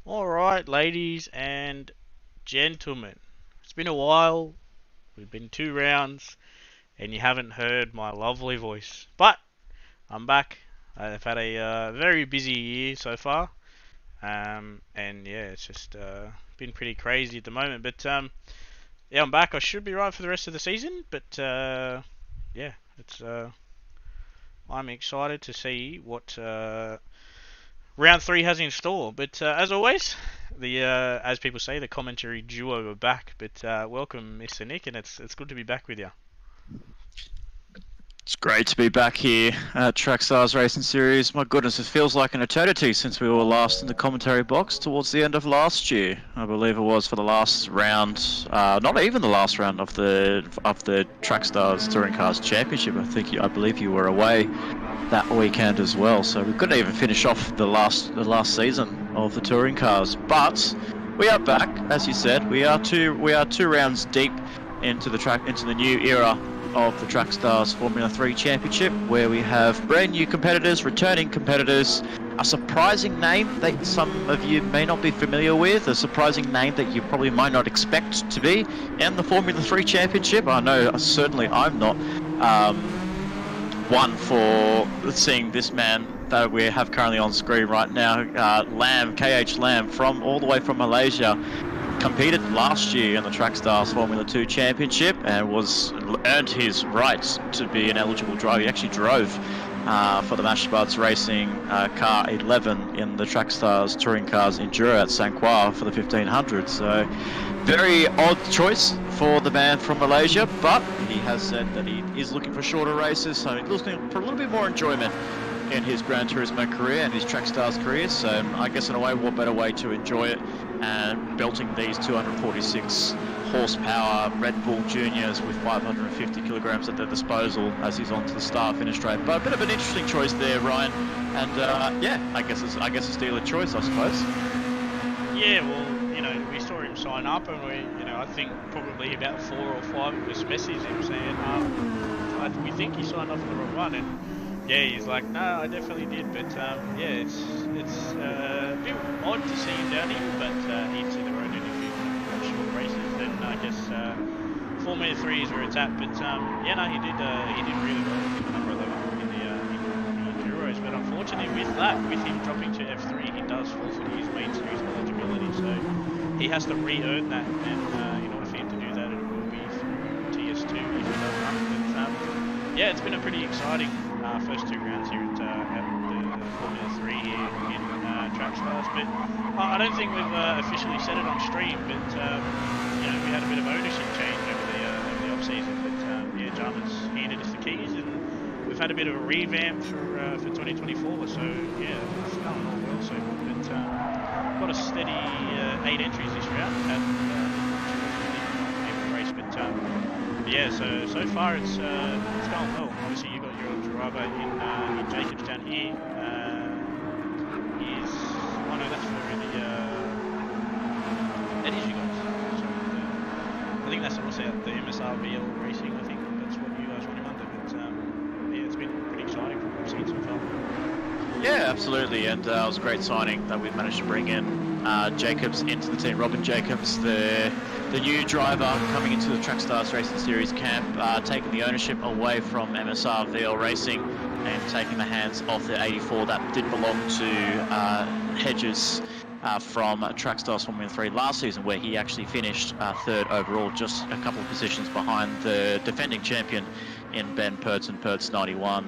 Alright, ladies and gentlemen. It's been a while. We've been 2 rounds, and you haven't heard my lovely voice. But I'm back. I've had a very busy year so far. And yeah, it's just been pretty crazy at the moment. But yeah, I'm back. I should be right for the rest of the season. But yeah, it's I'm excited to see what round three has in store. But as always, the as people say, the commentary duo are back. But welcome, Mr. Nick, and it's good to be back with you. It's great to be back here at Trackstars Racing Series. My goodness, it feels like an eternity since we were last in the commentary box towards the end of last year. I believe it was for the last round, not even the last round of the Trackstars Touring Cars Championship. I believe you were away that weekend as well, so we couldn't even finish off the last season of the touring cars. But we are back, as you said. We are two rounds deep into the new era of the Trackstars Formula 3 Championship, where we have brand new competitors, returning competitors, a surprising name that some of you may not be familiar with, a surprising name that you probably might not expect to be in the Formula 3 Championship. I know certainly I'm not one for seeing this man that we have currently on screen right now, Lamb, KH Lamb, from all the way from Malaysia. Competed last year in the Trackstars Formula 2 Championship and earned his rights to be an eligible driver. He actually drove for the Mashbuds Racing Car 11 in the Trackstars Touring Cars Enduro at San Croix for the 1500. So very odd choice for the man from Malaysia, but he has said that he is looking for shorter races, so he's looking for a little bit more enjoyment in his Gran Turismo career and his Trackstars career. So I guess in a way, what better way to enjoy it and belting these 246 horsepower Red Bull Juniors with 550 kilograms at their disposal as he's on to the start-finish straight. But a bit of an interesting choice there, Ryan. And yeah, I guess it's dealer choice, I suppose. Yeah, well, we saw him sign up, and I think probably about 4 or 5 of us messaged him saying, we think he signed up for the wrong one, and yeah, he's like, no, I definitely did, but yeah, it's a bit odd to see him down here, but each to their own. And if you watch short races, then I guess Formula 3 is where it's at. But yeah, no, he did really well in the number 11 in the Enduros. But unfortunately, with him dropping to F3, he does forfeit his main series eligibility, so he has to re-earn that, and in order for him to do that, it will be through TS2 if he does run. But yeah, it's been a pretty exciting first 2 rounds here at the Formula 3 here in Trackstars, but I don't think we've officially said it on stream, but we had a bit of ownership change over the off season, but yeah, John has handed us the keys, and we've had a bit of a revamp for 2024, so yeah, it's going all well so far, but got a steady 8 entries this round at every race, but yeah, so far it's going well. Obviously, you got your driver in Jacobs down here. Oh no, that's for that is you guys. Sorry, I think that's also the MSR VL Racing. I think that's what you guys run him under. But yeah, it's been pretty exciting from what I've seen so far. Yeah, absolutely, and it was a great signing that we managed to bring in Jacobs into the team. Robin Jacobs, the new driver coming into the Trackstars Racing Series camp, taking the ownership away from MSR VL Racing and taking the hands off the 84 that did belong to Hedges from Trackstars Formula 3 last season, where he actually finished third overall, just a couple of positions behind the defending champion in Ben Pertz 91.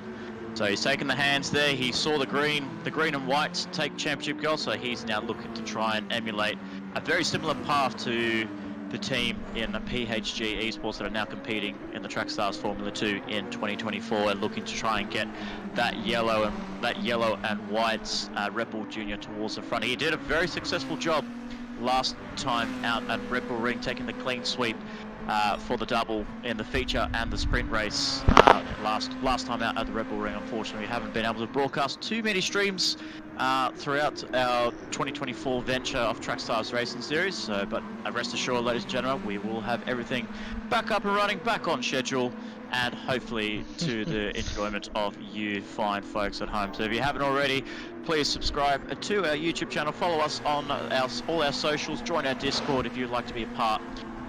So he's taken the hands there. He saw the green and white take championship goal, so he's now looking to try and emulate a very similar path to the team in the PHG Esports that are now competing in the Trackstars Formula 2 in 2024, and looking to try and get that yellow and white Red Bull Junior towards the front. He did a very successful job last time out at Red Bull Ring, taking the clean sweep for the double in the feature and the sprint race last time out at the Red Bull Ring. Unfortunately, we haven't been able to broadcast too many streams throughout our 2024 venture of Trackstars Racing Series. But rest assured, ladies and gentlemen, we will have everything back up and running, back on schedule and hopefully to the enjoyment of you fine folks at home. So if you haven't already, please subscribe to our YouTube channel, follow us on all our socials, join our Discord if you'd like to be a part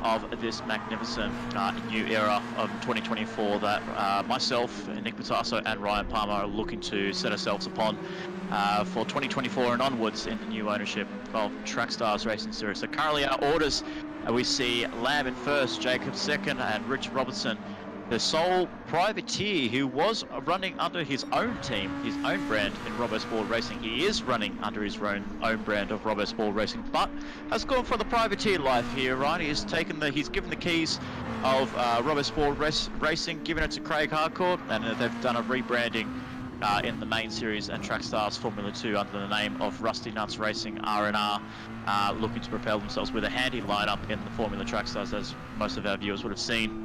of this magnificent new era of 2024 that myself, Nick Patasso and Ryan Palmer are looking to set ourselves upon for 2024 and onwards in the new ownership of Trackstars Racing Series. So currently our orders, we see Lamb in first, Jacob second, and Rich Robertson, the sole privateer who was running under his own team, his own brand in Robosport Racing. He is running under his own brand of Robosport Racing, but has gone for the privateer life here, right? He's given the keys of Robosport Racing, given it to Craig Harcourt, and they've done a rebranding in the main series and Trackstars Formula 2 under the name of Rusty Nuts Racing R&R, looking to propel themselves with a handy lineup in the Formula Trackstars, as most of our viewers would have seen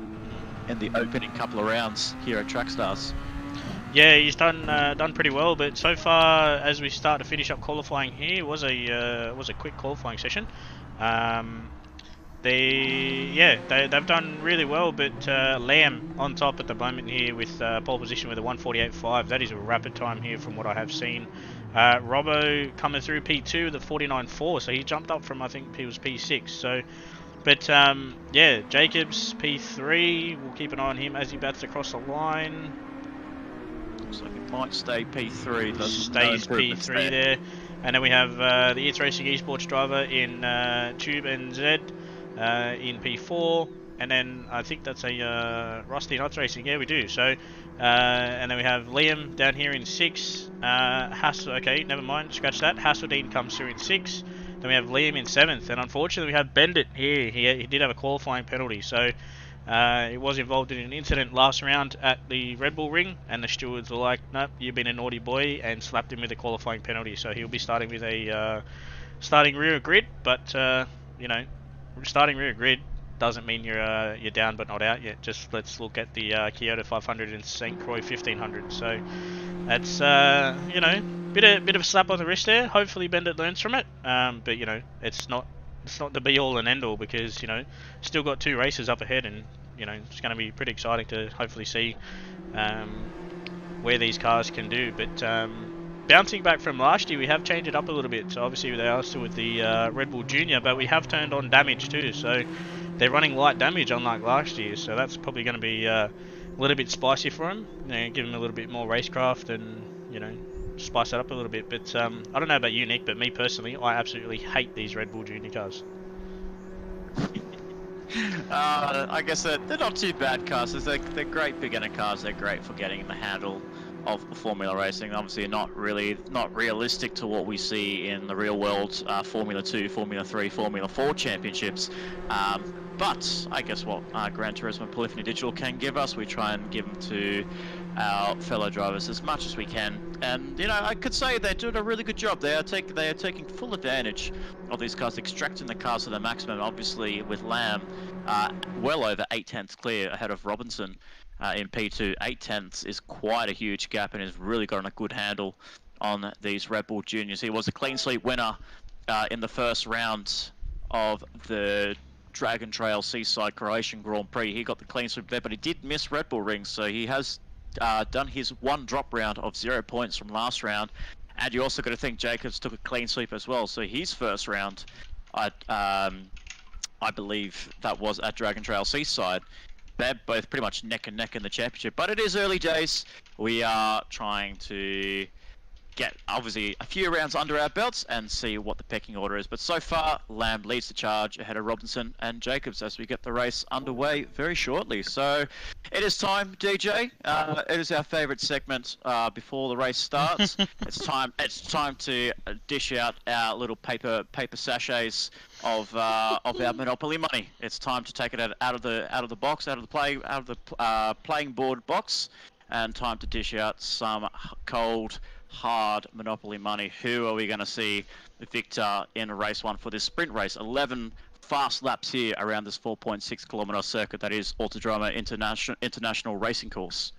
in the opening couple of rounds here at Trackstars. Yeah, he's done pretty well, but so far as we start to finish up qualifying here, it was a quick qualifying session. They've done really well, but Lamb on top at the moment here with pole position with a 1:48.5. That is a rapid time here from what I have seen. Robbo coming through P2 with a 49.4, so he jumped up from, I think he was P6. So, but yeah, Jacobs P3. We'll keep an eye on him as he bats across the line. Looks like it might stay P3. Stays P3 there, and then we have the It's Racing Esports driver in Tube and Z. In P4, and then I think that's a Rusty Nuts Racing. Yeah, we do. So, and then we have Liam down here in 6. Okay, never mind, scratch that. Hasseldine comes through in 6. Then we have Liam in 7th, and unfortunately we have Bendit here. He did have a qualifying penalty, so he was involved in an incident last round at the Red Bull ring, and the stewards were like, "Nope, you've been a naughty boy," and slapped him with a qualifying penalty. So he'll be starting with a starting rear grid, but you know. Starting rear grid doesn't mean you're down but not out yet. Just let's look at the Kyoto 500 and St. Croix 1500. So that's you know, bit of a slap on the wrist there. Hopefully Bendit learns from it. But you know, it's not the be all and end all, because you know, still got 2 races up ahead, and you know, it's going to be pretty exciting to hopefully see where these cars can do. But bouncing back from last year, we have changed it up a little bit. So obviously they are still with the Red Bull Junior, but we have turned on damage too. So they're running light damage unlike last year. So that's probably going to be a little bit spicy for them. You know, give them a little bit more racecraft and, you know, spice it up a little bit. But I don't know about you, Nick, but me personally, I absolutely hate these Red Bull Junior cars. I guess they're not too bad cars. They're great beginner cars. They're great for getting in the handle of Formula Racing. Obviously not realistic to what we see in the real world Formula 2, Formula 3, Formula 4 championships. But I guess what Gran Turismo Polyphony Digital can give us, we try and give them to our fellow drivers as much as we can. And you know, I could say they're doing a really good job. They are taking full advantage of these cars, extracting the cars to the maximum. Obviously with Lamb well over 8/10 clear ahead of Robinson. In P2, 8/10 is quite a huge gap, and has really gotten a good handle on these Red Bull Juniors. He was a clean sweep winner in the first round of the Dragon Trail Seaside Croatian Grand Prix. He got the clean sweep there, but he did miss Red Bull rings, so he has done his 1 drop round of 0 points from last round. And you also got to think Jacobs took a clean sweep as well, so his first round, I believe that was at Dragon Trail Seaside. They're both pretty much neck and neck in the championship, but it is early days. We are trying to get obviously a few rounds under our belts and see what the pecking order is. But so far, Lamb leads the charge ahead of Robinson and Jacobs as we get the race underway very shortly. So it is time, DJ. It is our favourite segment before the race starts. It's time to dish out our little paper sachets of our Monopoly money. It's time to take it out of the box, out of the playing board box, and time to dish out some cold, hard Monopoly money. Who are we going to see the victor in race 1 for this sprint race? 11 fast laps here around this 4.6 kilometer circuit that is Autodromo International Racing Course.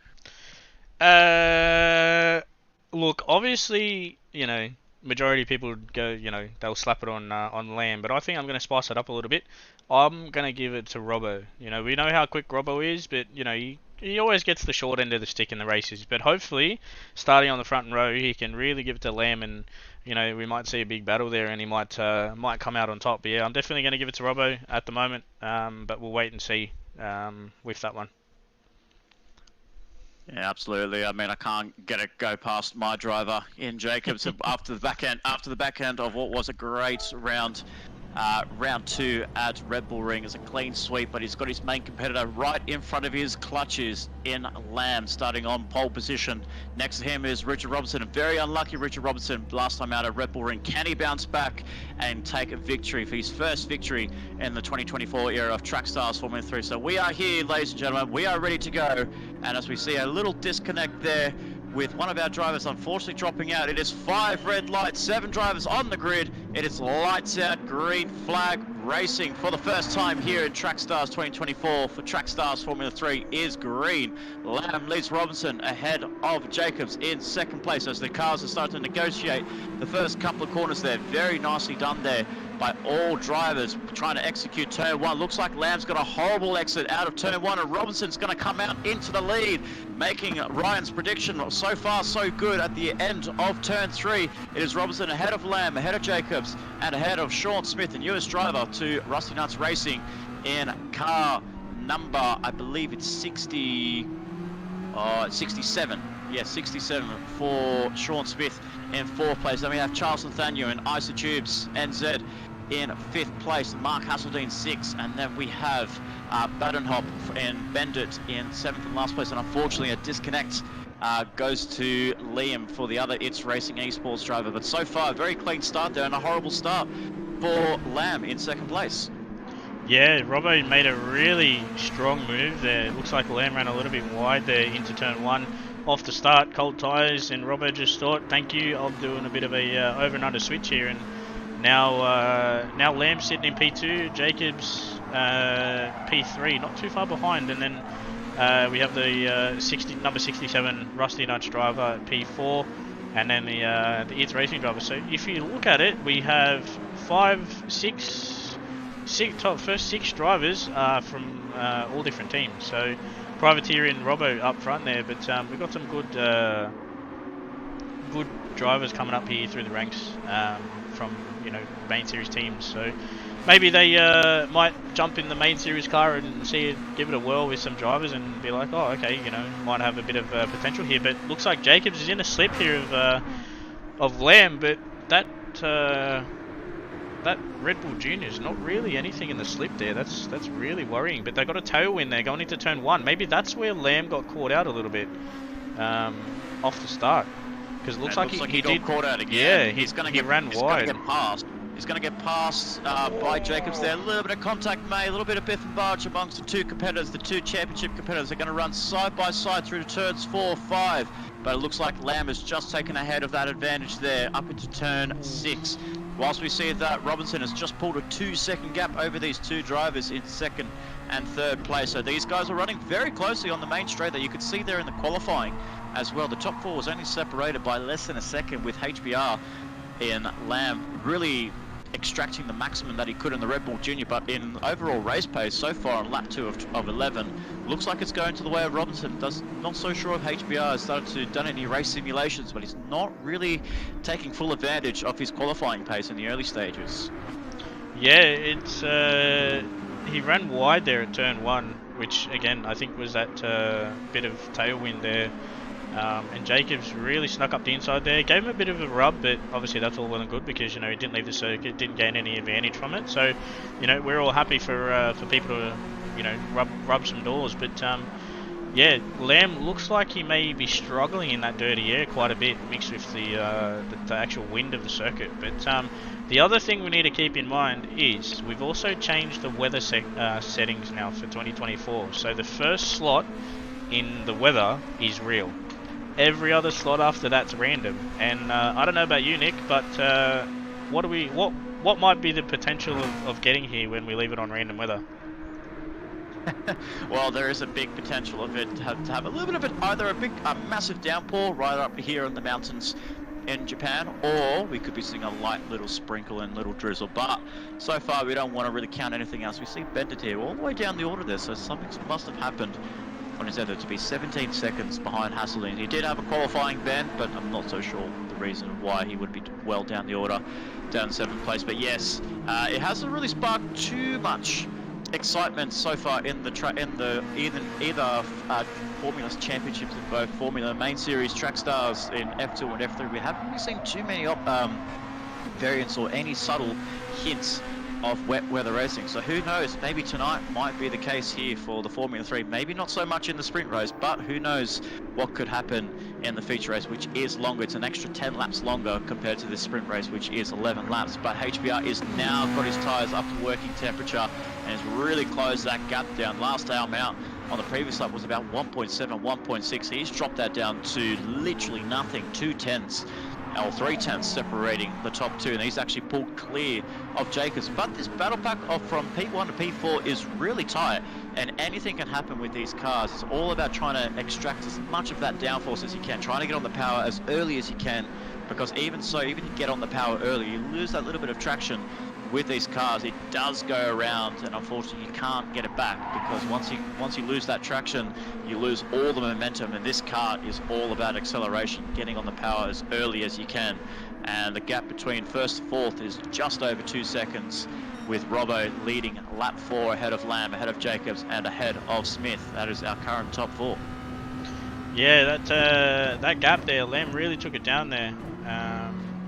Look, obviously, you know, majority of people would go, you know, they'll slap it on Lamb, but I think I'm going to spice it up a little bit. I'm going to give it to Robbo. You know, we know how quick Robbo is, but, you know, he always gets the short end of the stick in the races. But hopefully, starting on the front row, he can really give it to Lamb, and we might see a big battle there, and he might come out on top. But yeah, I'm definitely going to give it to Robbo at the moment. But we'll wait and see with that one. Yeah, absolutely. I mean, I can't go past my driver in Jacobs after the back end of what was a great round. Round 2 at Red Bull Ring is a clean sweep, but he's got his main competitor right in front of his clutches in Lamb, starting on pole position. Next to him is Richard Robinson, a very unlucky Richard Robinson last time out at Red Bull Ring. Can he bounce back and take a victory for his first victory in the 2024 era of Track Stars Formula 3? So we are here, ladies and gentlemen, we are ready to go. And as we see a little disconnect there with one of our drivers unfortunately dropping out. It is 5 red lights, 7 drivers on the grid. It is lights out, green flag racing for the first time here in Track Stars 2024 for Track Stars Formula 3 is green. Lamb leads Robinson ahead of Jacobs in second place as the cars are starting to negotiate the first couple of corners there. Very nicely done there by all drivers trying to execute turn 1. Looks like Lamb's got a horrible exit out of turn 1 and Robinson's going to come out into the lead, making Ryan's prediction so far so good at the end of turn 3. It is Robinson ahead of Lamb, ahead of Jacobs, and ahead of Sean Smith, the newest driver to Rusty Nuts Racing in car number, I believe it's 67. Yeah, 67 for Sean Smith in 4th place. Then we have Charles Nathaniel in Isotubes NZ in 5th place, Mark Hasseldine 6th, and then we have Badenhop and Bendit in 7th and last place. And unfortunately, a disconnect goes to Liam for the other It's Racing Esports driver. But so far, a very clean start there and a horrible start for Lamb in 2nd place. Yeah, Robbo made a really strong move there. It looks like Lamb ran a little bit wide there into turn 1. Off the start, cold tyres, and Robbo just thought, thank you, I'm doing a bit of a over and under switch here. And now Lamb's sitting in P2, Jacobs P3, not too far behind. And then we have the number 67 Rusty Nudge driver at P4, and then the It's Racing driver. So if you look at it, we have first 6 drivers from all different teams. So Privateer and Robbo up front there, but we've got some good drivers coming up here through the ranks from main series teams. So maybe they might jump in the main series car and give it a whirl with some drivers and be like, oh, okay, might have a bit of potential here. But looks like Jacobs is in a slip here of Lamb, but that Red Bull Junior is not really anything in the slip there. That's really worrying. But they got a tailwind there going into turn 1. Maybe that's where Lamb got caught out a little bit off the start, because it looks like he got caught out again. Yeah, he ran wide. He's going to get passed by Jacobs there. A little bit of contact made, a little bit of biff and barge amongst the 2 competitors. The 2 championship competitors are going to run side by side through to turns 4, 5. But it looks like Lamb has just taken ahead of that advantage there up into turn 6. Whilst we see that Robinson has just pulled a 2-second gap over these 2 drivers in 2nd and 3rd place. So these guys are running very closely on the main straight that you could see there in the qualifying as well. The top 4 was only separated by less than a second, with HBR in Lamb really extracting the maximum that he could in the Red Bull Junior. But in overall race pace so far on lap 2 of 11, looks like it's going to the way of Robinson. Not so sure if HBR has started to done any race simulations, but he's not really taking full advantage of his qualifying pace in the early stages. Yeah, it's he ran wide there at turn 1, which again I think was that bit of tailwind there. And Jacobs really snuck up the inside there, gave him a bit of a rub, but obviously that's all well and good because he didn't leave the circuit, didn't gain any advantage from it. So we're all happy for people to rub some doors. But yeah, Lamb looks like he may be struggling in that dirty air quite a bit, mixed with the actual wind of the circuit. But the other thing we need to keep in mind is we've also changed the weather settings now for 2024. So the first slot in the weather is real. Every other slot after that's random. And I don't know about you, Nick, but what might be the potential of getting here when we leave it on random weather? Well, there is a big potential of it to have a little bit of it, either a massive downpour right up here in the mountains in Japan, or we could be seeing a light little sprinkle and little drizzle. But so far we don't want to really count anything else. We see Bendit here all the way down the order there, so something must have happened on his tether to be 17 seconds behind Hasselin. He did have a qualifying ban, but I'm not so sure the reason why he would be well down the order, down 7th place. But yes, it hasn't really sparked too much excitement so far in the either Formula Championships in both Formula Main Series, Track Stars in F2 and F3. We haven't really seen too many variants or any subtle hints of wet weather racing. So who knows, maybe tonight might be the case here for the Formula 3. Maybe not so much in the sprint race, but who knows what could happen in the feature race, which is longer. It's an extra 10 laps longer compared to the sprint race, which is 11 laps. But HBR is now got his tyres up to working temperature and has really closed that gap down. Last time out on the previous lap was about 1.7, 1.6. He's dropped that down to literally nothing, 2/10. Or 3/10 separating the top two, and he's actually pulled clear of Jacobs. But this battle pack from P1 to P4 is really tight, and anything can happen with these cars. It's all about trying to extract as much of that downforce as you can, trying to get on the power as early as you can, because even so, even if you get on the power early, you lose that little bit of traction with these cars. It does go around, and unfortunately you can't get it back, because once you lose that traction, you lose all the momentum, and this car is all about acceleration, getting on the power as early as you can. And the gap between first and fourth is just over 2 seconds, with Robbo leading lap 4 ahead of Lamb, ahead of Jacobs, and ahead of Smith. That is our current top 4. Yeah, that gap there, Lamb really took it down there.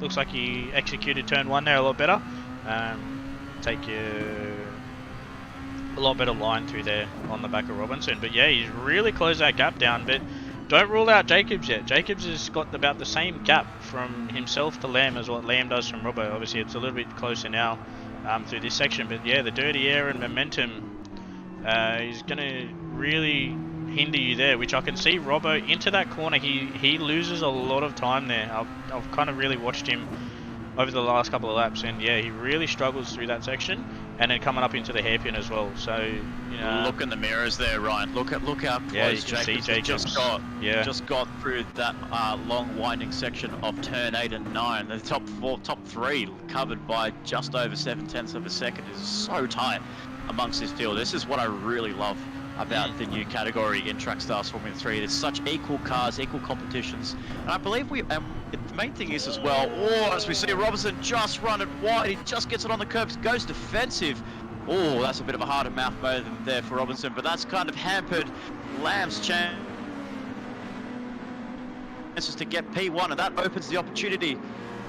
Looks like he executed turn 1 there a lot better. Take a lot better line through there on the back of Robinson. But yeah, he's really closed that gap down. But don't rule out Jacobs yet. Jacobs has got about the same gap from himself to Lamb as what Lamb does from Robbo. Obviously, it's a little bit closer now through this section. But yeah, the dirty air and momentum is going to really hinder you there, which I can see Robbo into that corner. He loses a lot of time there. I've kind of really watched him over the last couple of laps, and yeah, he really struggles through that section, and then coming up into the hairpin as well. So you know, look in the mirrors there, Ryan. Look how close Jacobs just got through that long winding section of turn 8 and 9. The top three covered by just over 7/10 of a second is so tight amongst this field. This is what I really love about the new category in Track Stars Formula 3. It's such equal cars, equal competitions, and I believe the main thing is as well, as we see Robinson just run it wide, he just gets it on the curbs, goes defensive. Oh, that's a bit of a harder mouth mode there for Robinson, but that's kind of hampered Lamb's chances to get P1, and that opens the opportunity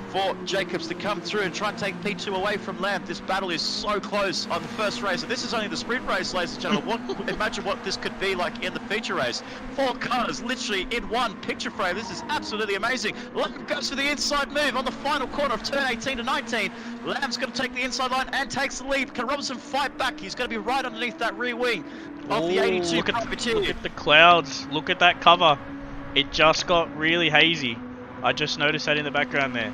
for Jacobs to come through and try and take P2 away from Lamb. This battle is so close on the first race, and this is only the sprint race, ladies and gentlemen. Imagine what this could be like in the feature race. 4 cars literally in one picture frame. This is absolutely amazing. Lamb goes for the inside move on the final corner of turn 18 to 19. Lamb's going to take the inside line and takes the lead. Can Robinson fight back? He's going to be right underneath that rear wing of the 82 privateer. Look at the clouds. Look at that cover. It just got really hazy. I just noticed that in the background there.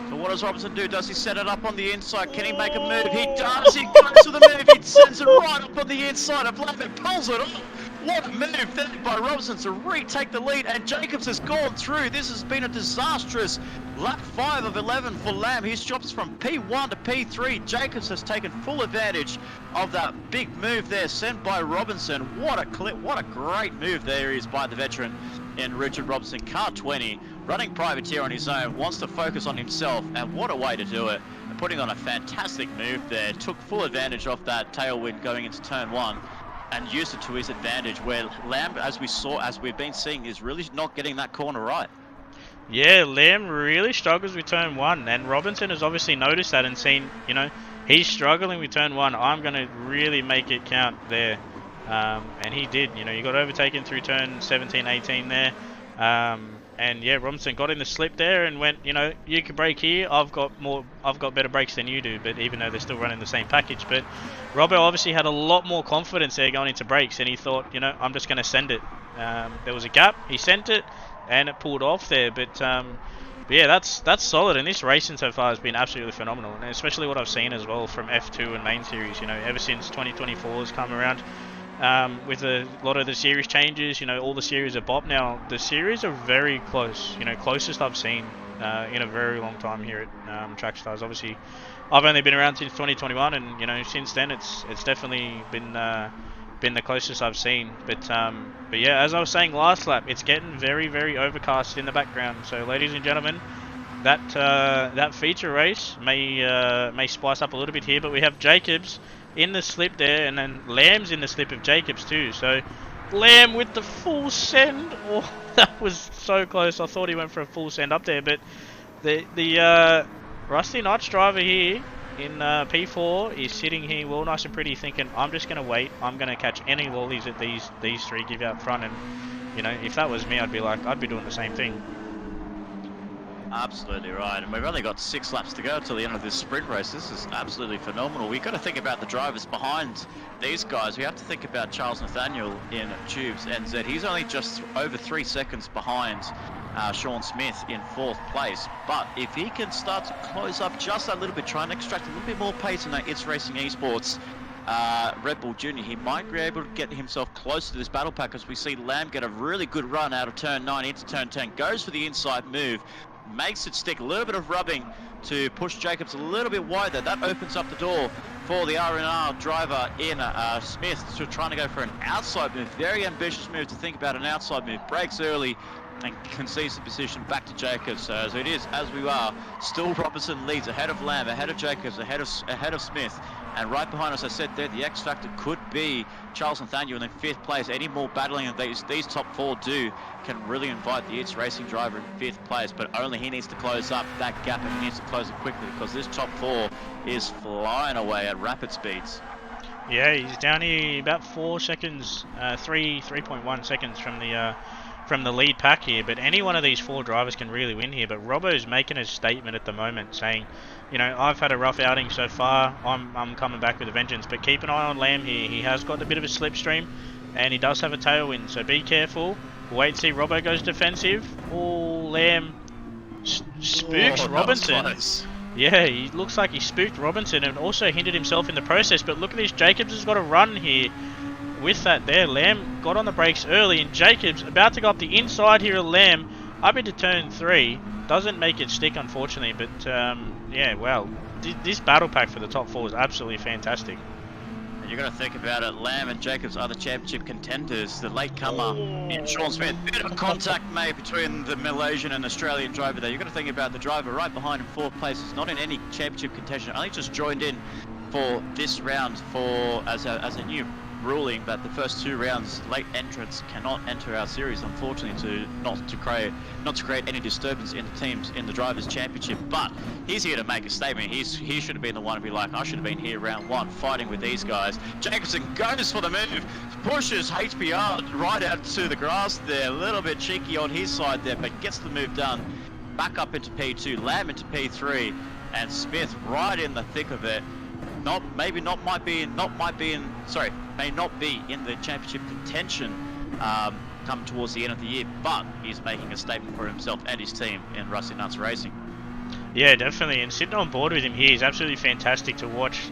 So what does Robinson do? Does he set it up on the inside? Can he make a move? He does. He goes for the move. He sends it right up on the inside of Lamb and pulls it off. What a move there by Robinson to retake the lead, and Jacobs has gone through. This has been a disastrous lap 5 of 11 for Lamb. He's dropped from P1 to P3. Jacobs has taken full advantage of that big move there sent by Robinson. What a great move there is by the veteran in Richard Robinson. Car 20, running privateer on his own, wants to focus on himself, and what a way to do it. And putting on a fantastic move there, took full advantage of that tailwind going into turn 1. And used it to his advantage, where Lamb, as we've been seeing, is really not getting that corner right. Yeah, Lamb really struggles with turn 1, and Robinson has obviously noticed that and seen, you know, he's struggling with turn 1. I'm going to really make it count there. And he did. You know, you got overtaken through turn 17, 18 there. And yeah, Robinson got in the slip there and went, you know, you can brake here. I've got better brakes than you do, but even though they're still running the same package. But Robbo obviously had a lot more confidence there going into brakes, and he thought, you know, I'm just going to send it. There was a gap, he sent it, and it pulled off there. But yeah, that's solid, and this racing so far has been absolutely phenomenal, and especially what I've seen as well from F2 and main series. You know, ever since 2024 has come around. With a lot of the series changes, you know, all the series are BOP now. The series are very close, you know, closest I've seen in a very long time here at Track Stars. Obviously, I've only been around since 2021, and you know, since then it's definitely been been the closest I've seen. But yeah, as I was saying last lap, it's getting very, very overcast in the background. So ladies and gentlemen, that feature race may spice up a little bit here. But we have Jacobs in the slip there, and then Lamb's in the slip of Jacobs too. So Lamb with the full send. Oh, that was so close. I thought he went for a full send up there, but the Rusty Knights driver here in P4 is sitting here well nice and pretty, thinking, I'm just going to wait. I'm going to catch any lollies that these three give out front. And you know, if that was me, I'd be doing the same thing. Absolutely right, and we've only got 6 laps to go till the end of this sprint race. This is absolutely phenomenal. We've got to think about the drivers behind these guys. We have to think about Charles Nathaniel in Tubes NZ. He's only just over 3 seconds behind Sean Smith in 4th place. But if he can start to close up just a little bit, try and extract a little bit more pace in that It's Racing Esports Red Bull Junior, he might be able to get himself close to this battle pack, as we see Lamb get a really good run out of turn 9 into turn 10, goes for the inside move, makes it stick, a little bit of rubbing to push Jacobs a little bit wider. That opens up the door for the R&R driver in Smith, so trying to go for an outside move. Very ambitious move to think about an outside move. Breaks early and concedes the position back to Jacobs. So as it is, as we are, still Robertson leads ahead of Lamb, ahead of Jacobs, ahead of Smith. And right behind, as I said there, the X factor could be Charles Nathaniel in 5th place. Any more battling of these top 4 do can really invite the It's Racing driver in 5th place, but only he needs to close up that gap, and he needs to close it quickly, because this top 4 is flying away at rapid speeds. Yeah, he's down here about 4 seconds, 3.1 seconds from the lead pack here. But any one of these 4 drivers can really win here. But Robbo's making a statement at the moment, saying, you know, I've had a rough outing so far. I'm coming back with a vengeance. But keep an eye on Lamb here. He has got a bit of a slipstream, and he does have a tailwind. So be careful. Wait and see. Robbo goes defensive. Oh, Lamb spooks Robinson. Nice. Yeah, he looks like he spooked Robinson and also hindered himself in the process. But look at this. Jacobs has got a run here. With that there, Lamb got on the brakes early, and Jacobs about to go up the inside here of Lamb up into turn 3. Doesn't make it stick, unfortunately, but yeah, well, this battle pack for the top 4 is absolutely fantastic. And you've got to think about it, Lamb and Jacobs are the championship contenders. The late comer in Sean Smith. Bit of contact made between the Malaysian and Australian driver there. You've got to think about the driver right behind in 4th place is not in any championship contention. Only just joined in for this round as a new ruling that the first 2 rounds late entrants cannot enter our series, unfortunately, not to create any disturbance in the teams in the drivers championship. But he's here to make a statement. He should have been the one to be like, I should have been here round 1 fighting with these guys. Jacobson goes for the move, pushes HPR right out to the grass there, a little bit cheeky on his side there, but gets the move done. Back up into P2, Lamb into P3, and Smith right in the thick of it. May not be in the championship contention come towards the end of the year, but he's making a statement for himself and his team in Rusty Nuts Racing. Yeah, definitely, and sitting on board with him here is absolutely fantastic to watch.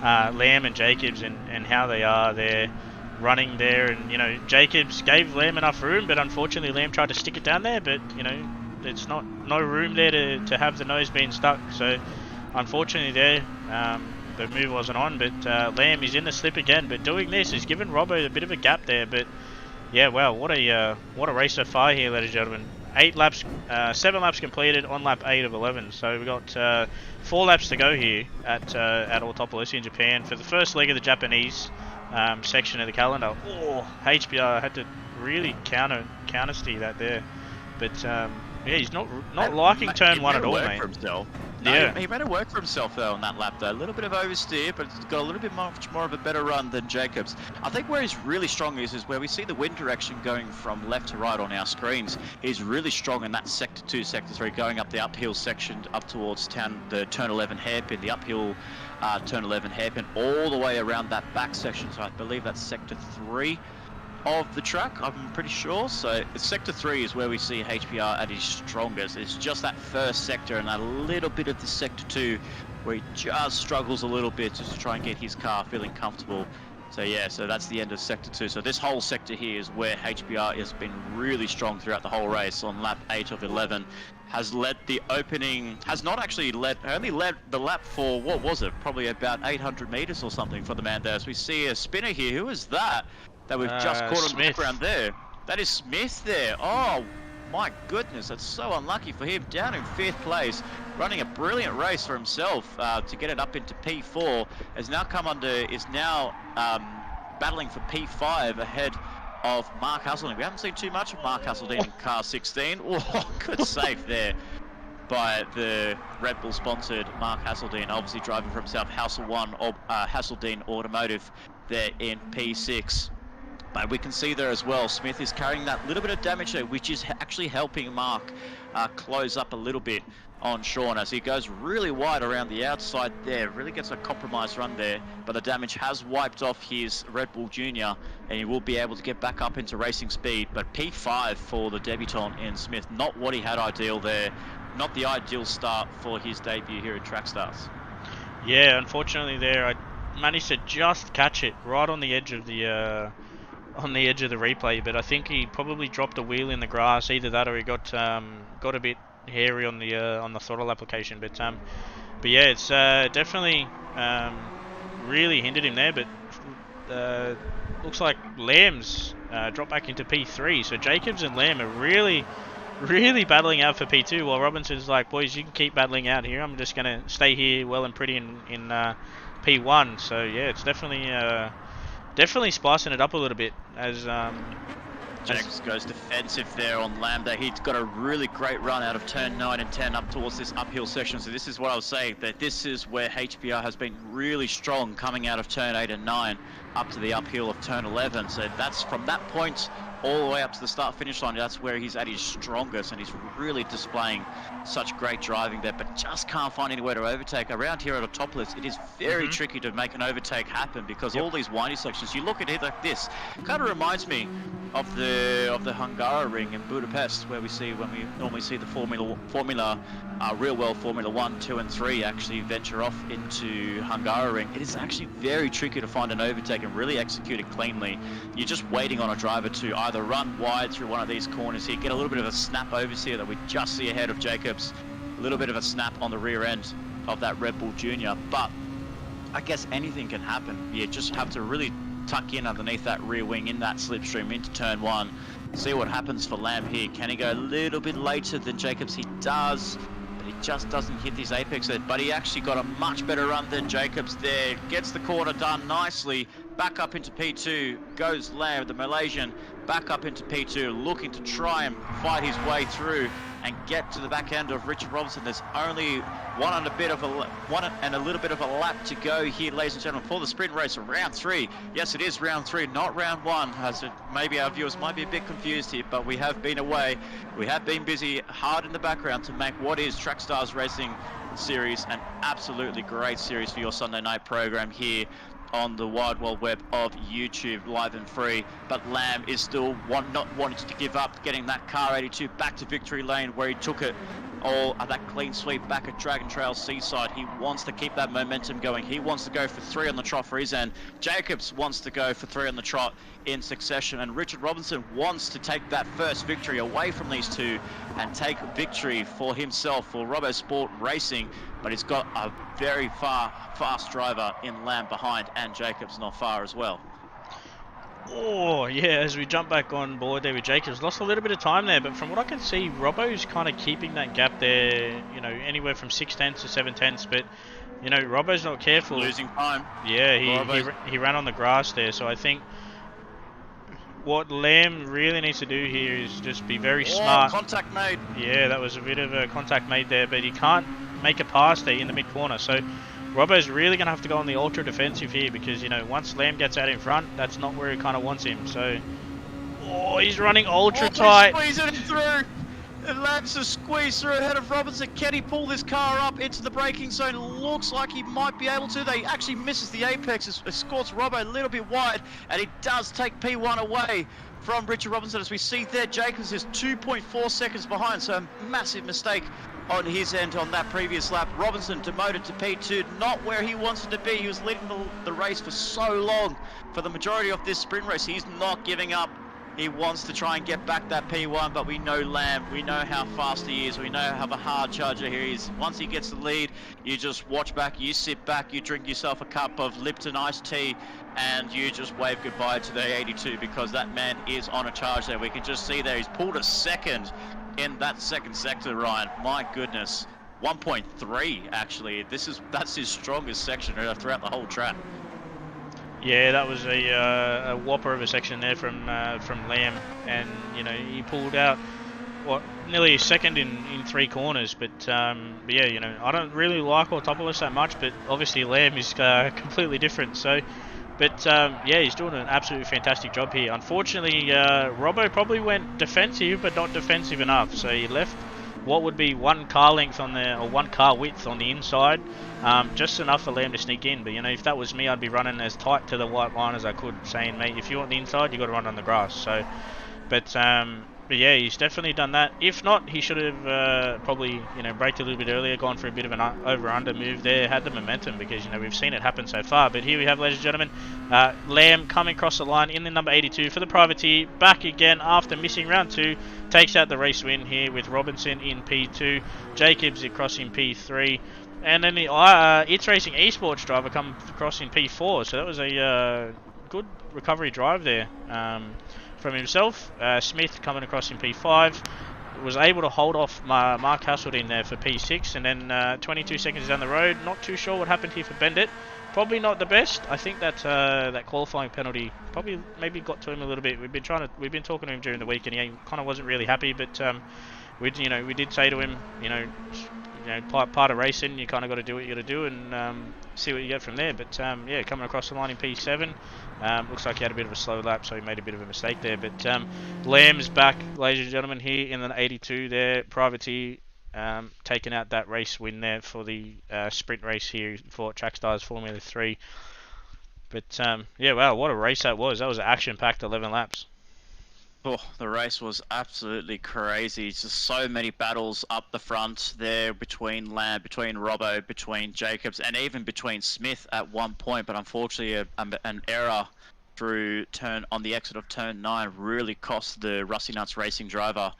Lamb and Jacobs and how they are there running there, and you know, Jacobs gave Lamb enough room, but unfortunately Lamb tried to stick it down there, but you know, there's no room there to have the nose being stuck, so unfortunately there the move wasn't on. But Lamb is in the slip again, but doing this is giving Robbo a bit of a gap there. But yeah, wow, what a race so far here, ladies and gentlemen. 7 laps completed on lap 8 of 11, so we've got 4 laps to go here at Autopolis in Japan for the first leg of the Japanese section of the calendar. Oh, HBR had to really counter-steer that there, but yeah, he's not liking turn 1 at all, mate. Yeah, he made it work for himself though on that lap though. A little bit of oversteer, but he's got a little bit much more of a better run than Jacobs. I think where he's really strong is where we see the wind direction going from left to right on our screens. He's really strong in that sector 2, sector 3, going up the uphill section up towards the turn 11 hairpin, the uphill turn 11 hairpin, all the way around that back section. So I believe that's sector 3 of the track, I'm pretty sure. So sector 3 is where we see HPR at his strongest. It's just that first sector and a little bit of the sector 2 where he just struggles a little bit just to try and get his car feeling comfortable. So yeah, so that's the end of sector 2. So this whole sector here is where HBR has been really strong throughout the whole race. On lap 8 of 11, has led the opening, has not actually led, only led the lap for, what was it, probably about 800 meters or something for the man there. So we see a spinner here. Who is that we've just caught on the background there? That is Smith there. Oh my goodness, that's so unlucky for him. Down in 5th place, running a brilliant race for himself to get it up into P4. Is now battling for P5 ahead of Mark Hasseldine. We haven't seen too much of Mark Hasseldine in car 16. Oh, good save there by the Red Bull sponsored Mark Hasseldine, obviously driving for himself Hasseldine Automotive there in P6. But we can see there as well, Smith is carrying that little bit of damage there, which is actually helping Mark close up a little bit on Sean as he goes really wide around the outside there. Really gets a compromised run there, but the damage has wiped off his Red Bull Junior, and he will be able to get back up into racing speed. But P5 for the debutant in Smith, not what he had ideal there, not the ideal start for his debut here at Trackstars. Yeah, unfortunately there, I managed to just catch it right on the edge of the replay, but I think he probably dropped a wheel in the grass, either that or he got a bit hairy on the throttle application. But yeah, it's definitely really hindered him there. But looks like Lamb's dropped back into P3, so Jacobs and Lamb are really battling out for P2, while Robinson's like, boys, you can keep battling out here, I'm just gonna stay here well and pretty in P1. So yeah, it's definitely spicing it up a little bit as Jacobs goes defensive there on Lambda. He's got a really great run out of turn 9 and 10 up towards this uphill section. So this is what I was saying, that this is where HBR has been really strong coming out of turn 8 and 9 up to the uphill of turn 11. So that's from that point all the way up to the start finish line. That's where he's at his strongest, and he's really displaying such great driving there, but just can't find anywhere to overtake. Around here at a top list, it is very tricky to make an overtake happen because all these windy sections, you look at it like this, kind of reminds me of the Hungaroring in Budapest, where when we normally see the real world Formula 1, 2 and 3 actually venture off into Hungaroring. It is actually very tricky to find an overtake and really execute it cleanly. You're just waiting on a driver to either run wide through one of these corners here, get a little bit of a snap oversteer that we just see ahead of Jacobs, a little bit of a snap on the rear end of that Red Bull Junior, but I guess anything can happen. You just have to really tuck in underneath that rear wing in that slipstream into turn 1. See what happens for Lamb here. Can he go a little bit later than Jacobs? He does, but he just doesn't hit his apex there. But he actually got a much better run than Jacobs there. Gets the corner done nicely. Back up into P2 goes Lamb, the Malaysian, back up into P2, looking to try and fight his way through and get to the back end of Richard Robinson. There's only one and a little bit of a lap to go here, ladies and gentlemen, for the sprint race of round 3. Yes, it is round 3, not round 1. Maybe our viewers might be a bit confused here, but we have been away. We have been busy hard in the background to make what is Trackstars Racing Series an absolutely great series for your Sunday night program here on the wide world web of YouTube, live and free. But Lamb is still not wanting to give up, getting that car 82 back to victory lane where he took it all that clean sweep back at Dragon Trail Seaside. He wants to keep that momentum going. He wants to go for 3 on the trot for his end. Jacobs wants to go for 3 on the trot in succession, and Richard Robinson wants to take that first victory away from these two and take victory for himself, for Robbo Sport Racing. But he's got a very fast driver in Lamb behind, and Jacobs not far as well. Oh yeah, as we jump back on board there with Jacobs, lost a little bit of time there, but from what I can see, Robbo's kind of keeping that gap there, you know, anywhere from 6/10 to 7/10, but you know, Robbo's not careful. Losing time. Yeah, he ran on the grass there, so I think what Lamb really needs to do here is just be very smart. Contact made. Yeah, that was a bit of a contact made there, but he can't make a pass there in the mid corner, so Robbo's really going to have to go on the ultra defensive here because, you know, once Lamb gets out in front, that's not where he kind of wants him. So, oh, he's running ultra tight. He's squeezing it through. And Lamb's just squeezed through ahead of Robinson. Can he pull this car up into the braking zone? Looks like he might be able to. They actually misses the apex. Escorts Robbo a little bit wide, and he does take P1 away from Richard Robinson. As we see there, Jacobs is 2.4 seconds behind, so a massive mistake on his end on that previous lap. Robinson demoted to P2, not where he wanted to be. He was leading the race for so long. For the majority of this sprint race, he's not giving up. He wants to try and get back that P1, but we know Lamb. We know how fast he is. We know how a hard charger he is. Once he gets the lead, you just watch back, you sit back, you drink yourself a cup of Lipton iced tea, and you just wave goodbye to the 82 because that man is on a charge there. We can just see there, he's pulled a second in that second sector, Ryan. My goodness. 1.3 actually. That's his strongest section throughout the whole track. Yeah, that was a whopper of a section there from Lamb, and he pulled out nearly a second in three corners. But yeah, I don't really like Autopolis that much, but obviously Lamb is completely different. So, but yeah, he's doing an absolutely fantastic job here. Unfortunately, Robbo probably went defensive, but not defensive enough. So he left what would be one car length or one car width on the inside, just enough for Lamb to sneak in. But if that was me, I'd be running as tight to the white line as I could, saying, mate, if you want the inside, you got to run on the grass. So, but yeah, he's definitely done that. If not, he should have probably braked a little bit earlier, gone for a bit of an over/under move there, had the momentum, because we've seen it happen so far. But here we have, ladies and gentlemen, Lamb coming across the line in the number 82 for the privateer, back again after missing round 2, takes out the race win here with Robinson in P2, Jacobs across in P3, and then the It's Racing Esports driver come across in P4. So that was a good recovery drive there from himself. Smith coming across in P5, was able to hold off Mark Hasseltine there for P6, and then 22 seconds down the road, not too sure what happened here for Bendit. Probably not the best. I think that that qualifying penalty probably maybe got to him a little bit. We've been talking to him during the week, and he kind of wasn't really happy. But we did say to him, part of racing, you kind of got to do what you got to do, and see what you get from there. But yeah, coming across the line in P7, looks like he had a bit of a slow lap, so he made a bit of a mistake there. But Lamb's back, ladies and gentlemen, here in the 82 there, privateer. Taking out that race win there for the sprint race here for Trackstars Formula 3. But yeah, wow, what a race that was. That was an action-packed 11 laps. Oh, the race was absolutely crazy. Just so many battles up the front there between Lamb, between Robbo, between Jacobs, and even between Smith at one point. But unfortunately, an error through on the exit of turn 9 really cost the Rusty Nuts Racing driver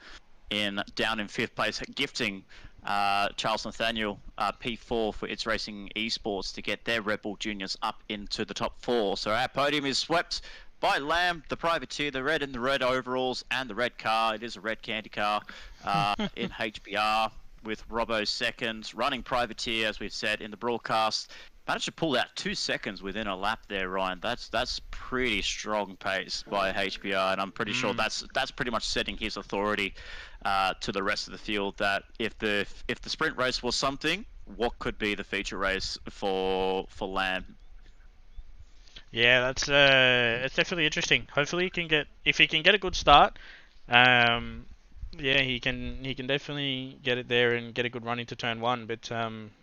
down in 5th place, gifting Charles Nathaniel P4 for It's Racing Esports to get their Red Bull Juniors up into the top 4. So our podium is swept by Lamb, the privateer, the red in the red overalls and the red car. It is a red candy car in HBR, with Robbo second, running privateer, as we've said in the broadcast. Managed to pull out 2 seconds within a lap there, Ryan. That's pretty strong pace by HBR, and I'm pretty sure that's pretty much setting his authority to the rest of the field. That if the sprint race was something, what could be the feature race for Lamb? Yeah, that's it's definitely interesting. Hopefully, if he can get a good start, yeah, he can definitely get it there and get a good run into turn 1. But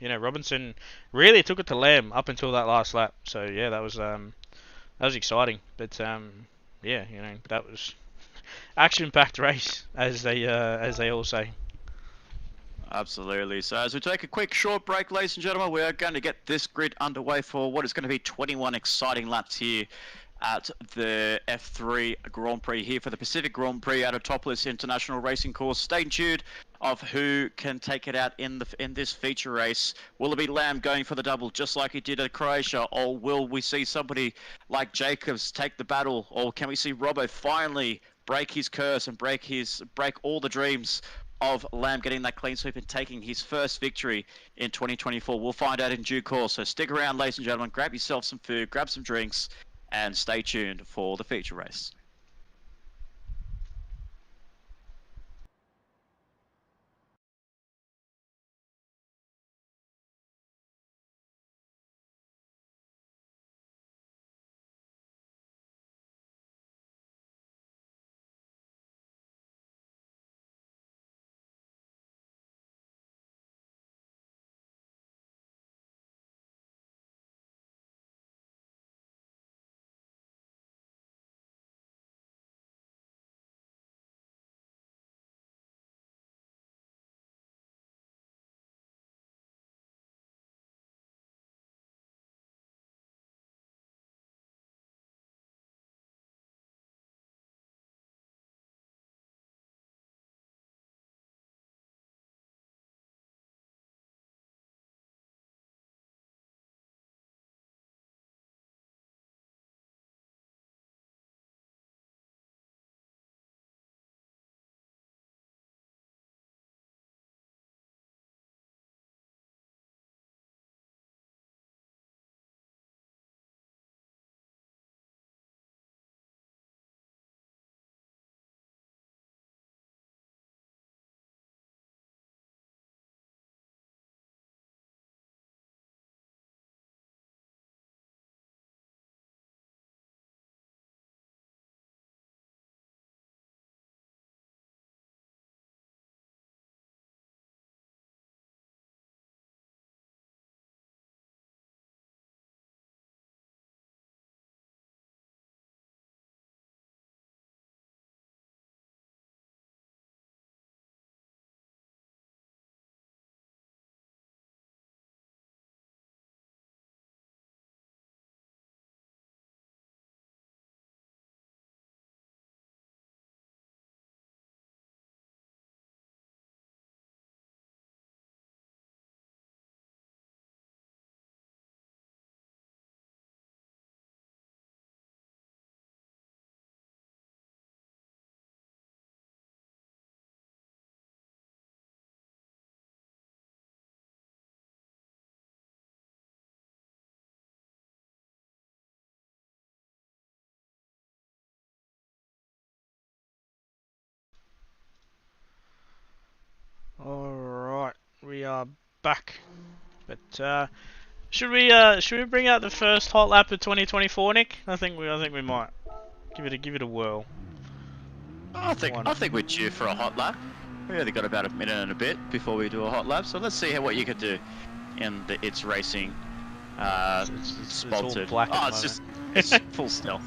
Robinson really took it to Lamb up until that last lap. So yeah, that was exciting. But yeah, that was action-packed race, as they all say. Absolutely. So as we take a quick short break, ladies and gentlemen, we are going to get this grid underway for what is going to be 21 exciting laps here at the F3 Grand Prix here for the Pacific Grand Prix at Autopolis International Racing Course. Stay tuned of who can take it out in this feature race. Will it be Lamb going for the double just like he did at Croatia, or will we see somebody like Jacobs take the battle, or can we see Robbo finally break his curse and break all the dreams of Lamb getting that clean sweep and taking his first victory in 2024? We'll find out in due course. So stick around, ladies and gentlemen. Grab yourself some food, grab some drinks, and stay tuned for the feature race. we are back. But should we bring out the first hot lap of 2024, Nick? I think we might give it a whirl. I think we're due for a hot lap. We only got about a minute and a bit before we do a hot lap, so let's see what you could do in the It's Racing sponsored. It's all black at the it's full stealth.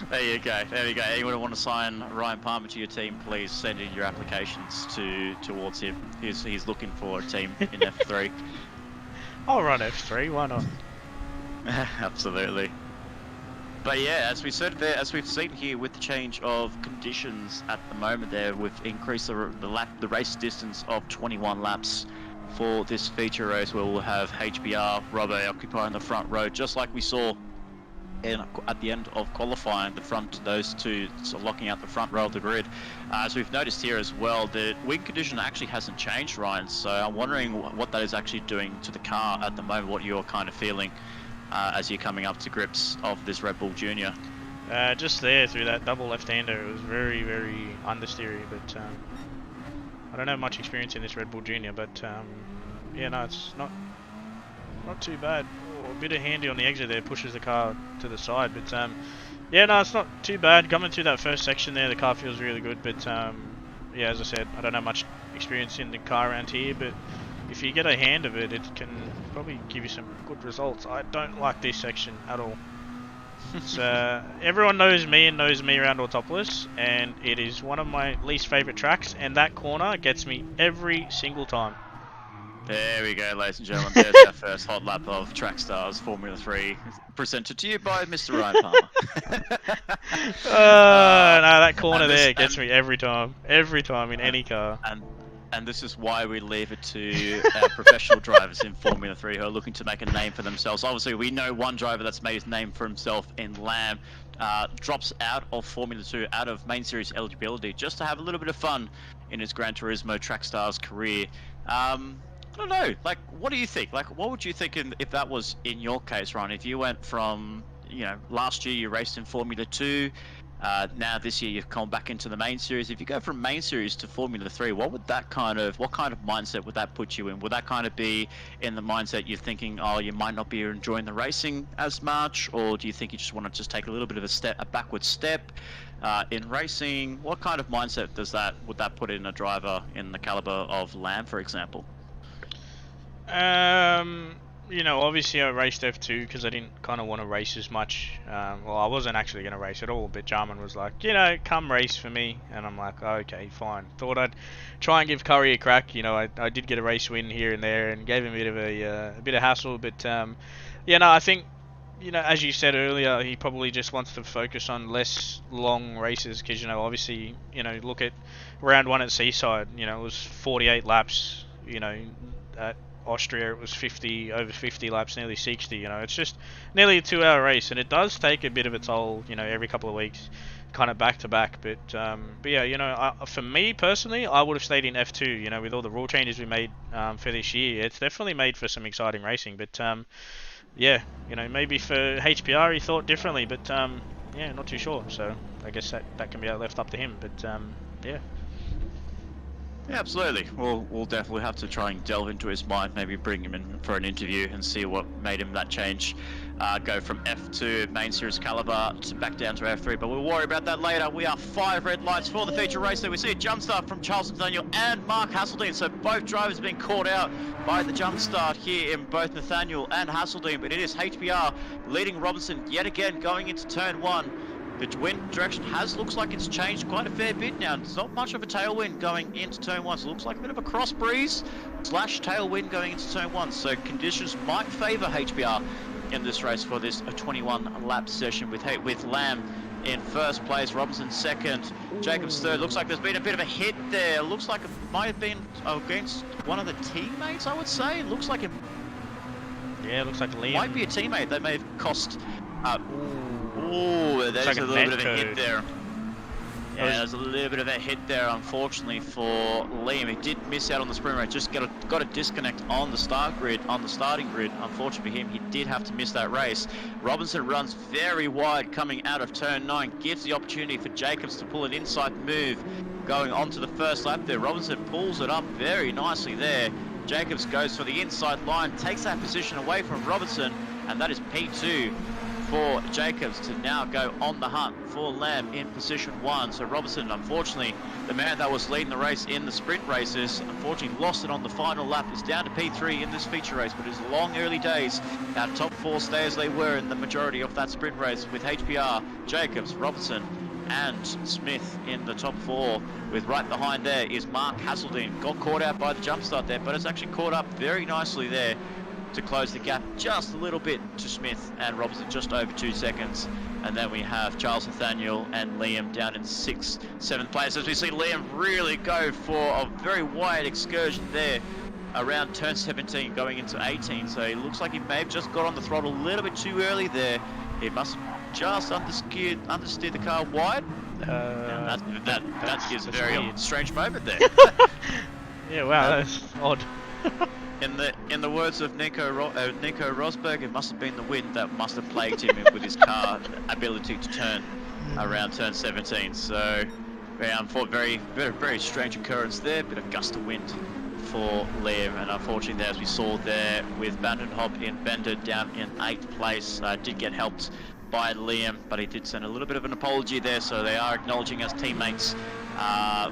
There you go. Anyone want to sign Ryan Palmer to your team, please send in your applications towards him. He's looking for a team in F3. I'll run F3, why not? Absolutely. But yeah, as we've seen here with the change of conditions at the moment there, we've increased the race distance of 21 laps for this feature race, where we'll have HBR, Robbo occupying the front row, just like we saw at the end of qualifying, those two so locking out the front row of the grid. As we've noticed here as well, the wind condition actually hasn't changed, Ryan, so I'm wondering what that is actually doing to the car at the moment, what you're kind of feeling as you're coming up to grips of this Red Bull Junior. Just there through that double left-hander, it was very, very understeery, but I don't have much experience in this Red Bull Junior, but yeah, no, it's not too bad. A bit of handy on the exit there, pushes the car to the side, but yeah, no, it's not too bad. Coming through that first section there, the car feels really good, but yeah, as I said, I don't have much experience in the car around here, but if you get a hand of it, it can probably give you some good results. I don't like this section at all. It's, everyone knows me around Autopolis, and it is one of my least favourite tracks, and that corner gets me every single time. There we go, ladies and gentlemen. There's our first hot lap of Track Stars Formula 3, presented to you by Mr. Ryan Palmer. No, that corner there gets me every time in any car. And this is why we leave it to our professional drivers in Formula 3 who are looking to make a name for themselves. Obviously, we know one driver that's made his name for himself in Lamb, drops out of Formula 2, out of main series eligibility, just to have a little bit of fun in his Gran Turismo Track Stars career. I don't know, like, what do you think? Like, what would you think if that was in your case, Ron? If you went from, last year you raced in Formula 2, now this year you've come back into the main series. If you go from main series to Formula 3, what kind of mindset would that put you in? Would that kind of be in the mindset you're thinking, oh, you might not be enjoying the racing as much, or do you think you just want to just take a little bit of a backward step in racing? What kind of mindset would that put in a driver in the caliber of Lamb, for example? Obviously I raced F2 because I didn't kind of want to race as much. Well, I wasn't actually going to race at all, but Jarman was like, come race for me. And I'm like, oh, okay, fine. Thought I'd try and give Curry a crack. I did get a race win here and there and gave him a bit of hassle. But, I think, as you said earlier, he probably just wants to focus on less long races because, obviously, look at round 1 at Seaside, it was 48 laps, at Austria it was over 50 laps, nearly 60. It's just nearly a 2-hour race, and it does take a bit of a toll, every couple of weeks, kind of back to back. But yeah, for me personally, I would have stayed in F2. With all the rule changes we made for this year, it's definitely made for some exciting racing. But yeah, maybe for HPR he thought differently, but yeah, not too sure. So I guess that can be left up to him. But yeah. Yeah, absolutely. We'll definitely have to try and delve into his mind, maybe bring him in for an interview and see what made him that change. Go from F2 main series caliber to back down to F3, but we'll worry about that later. We are 5 red lights for the feature race there. We see a jump start from Charles Nathaniel and Mark Hasseldine, so both drivers have been caught out by the jump start here in both Nathaniel and Hasseldine, but it is HBR leading Robinson yet again going into turn 1. The wind direction looks like it's changed quite a fair bit now. It's not much of a tailwind going into turn 1, so it looks like a bit of a cross breeze / tailwind going into turn 1. So conditions might favour HBR in this race for this 21 lap session with Lamb in first place, Robinson second, Jacobs third. Looks like there's been a bit of a hit there. Looks like it might have been against one of the teammates, I would say. Looks like it. Yeah, looks like Liam. Might be a teammate. They may have cost. Oh, there's like a little bit of a hit there. Yeah, there's a little bit of a hit there, unfortunately, for Liam. He did miss out on the sprint race, just got a disconnect on the starting grid. Unfortunately for him, he did have to miss that race. Robinson runs very wide coming out of turn 9, gives the opportunity for Jacobs to pull an inside move going onto the first lap there. Robinson pulls it up very nicely there Jacobs goes for the inside line, takes that position away from Robertson, and that is P2 for Jacobs to now go on the hunt for Lamb in position 1. So Robertson, unfortunately, the man that was leading the race in the sprint races, unfortunately lost it on the final lap. Is down to P3 in this feature race, but it's long early days. Our top 4 stay as they were in the majority of that sprint race, with HBR, Jacobs, Robertson and Smith in the top 4, with right behind there is Mark Hasseldine. Got caught out by the jump start there, but it's actually caught up very nicely there to close the gap just a little bit to Smith and Robertson, just over 2 seconds. And then we have Charles Nathaniel and Liam down in 6th, 7th place, as we see Liam really go for a very wide excursion there around turn 17 going into 18. So it looks like he may have just got on the throttle a little bit too early there. He must have just understeered the car wide. That gives a very weird, strange moment there. Yeah, wow, that's odd. In the words of Nico Rosberg, it must have been the wind that must have plagued him with his car ability to turn around turn 17. So very strange occurrence there. Bit of gust of wind for Liam, and unfortunately, as we saw there with Vandenhop in Bender down in 8th place, did get helped by Liam, but he did send a little bit of an apology there, so they are acknowledging as teammates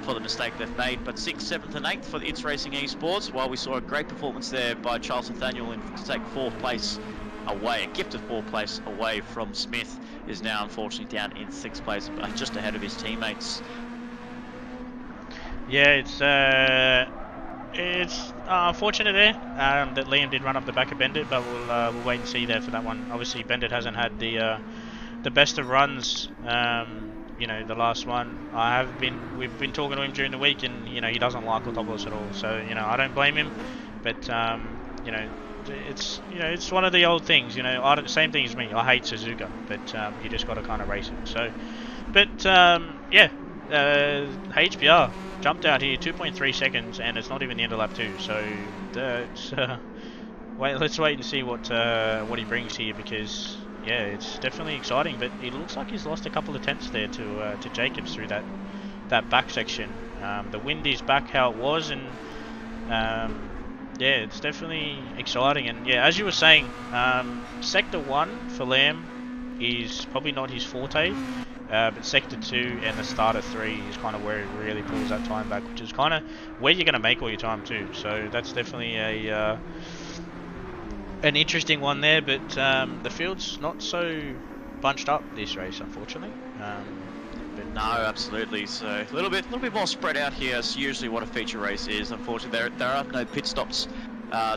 for the mistake they've made. But 6th, 7th and 8th for the It's Racing Esports, while we saw a great performance there by Charles Nathaniel to take 4th place away, a gifted 4th place away from Smith, is now unfortunately down in 6th place, but just ahead of his teammates. Yeah, it's unfortunate there that Liam did run up the back of Bendit, but we'll wait and see there for that one. Obviously, Bendit hasn't had the best of runs. You know, the last one we've been talking to him during the week, and you know he doesn't like Autopolis at all. So you know I don't blame him, but you know it's one of the old things. You know, same thing as me. I hate Suzuka, but you just got to kind of race it. So, but yeah, HBR jumped out here 2.3 seconds, and it's not even the end of lap 2. So let's wait and see what he brings here, because yeah, it's definitely exciting. But it looks like he's lost a couple of tenths there to Jacobs through that back section. The wind is back how it was, and yeah, it's definitely exciting. And yeah, as you were saying, Sector 1 for Lamb is probably not his forte. But Sector 2 and the start of 3 is kind of where it really pulls that time back, which is kind of where you're going to make all your time too. So that's definitely an interesting one there. But the field's not so bunched up this race, unfortunately. But no, absolutely. So a little bit more spread out here. It's usually what a feature race is. Unfortunately, there are no pit stops.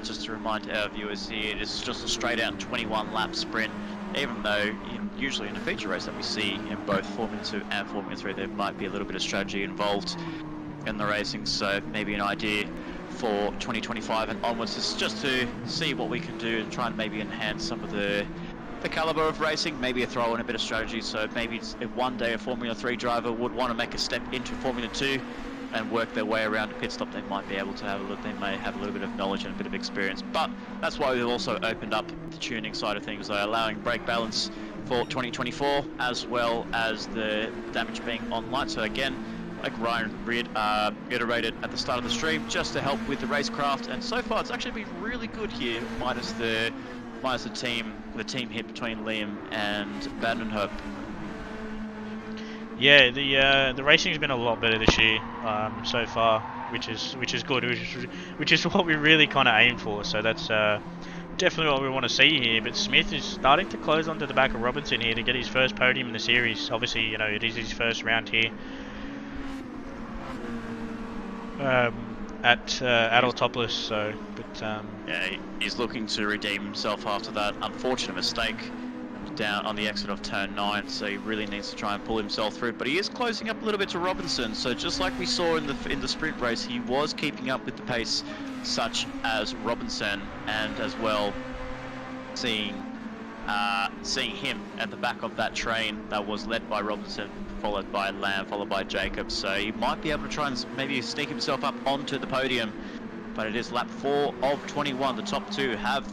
Just to remind our viewers here, it is just a straight out 21 lap sprint. Even though usually in a feature race that we see in both Formula 2 and Formula 3, there might be a little bit of strategy involved in the racing. So maybe an idea for 2025 and onwards is just to see what we can do and try and maybe enhance some of the caliber of racing, maybe a throw in a bit of strategy. So maybe if one day a Formula 3 driver would want to make a step into Formula 2 and work their way around a pit stop, they might be able to have a look. They may have a little bit of knowledge and a bit of experience. But that's why we've also opened up the tuning side of things, allowing brake balance for 2024, as well as the damage being online. So again, like Ryan reiterated at the start of the stream, just to help with the racecraft. And so far, it's actually been really good here, minus the team hit between Liam and Vandenhoop. Yeah, the racing's been a lot better this year so far, which is good, which is what we really kind of aim for. So that's definitely what we want to see here. But Smith is starting to close onto the back of Robinson here to get his first podium in the series. Obviously, you know, it is his first round here at Autopolis. So, but yeah, he's looking to redeem himself after that unfortunate mistake down on the exit of turn 9, so he really needs to try and pull himself through. But he is closing up a little bit to Robinson, so just like we saw in the sprint race, he was keeping up with the pace such as Robinson, and as well seeing him at the back of that train that was led by Robinson, followed by Lamb, followed by Jacobs. So he might be able to try and maybe sneak himself up onto the podium, but it is lap 4 of 21. The top 2 have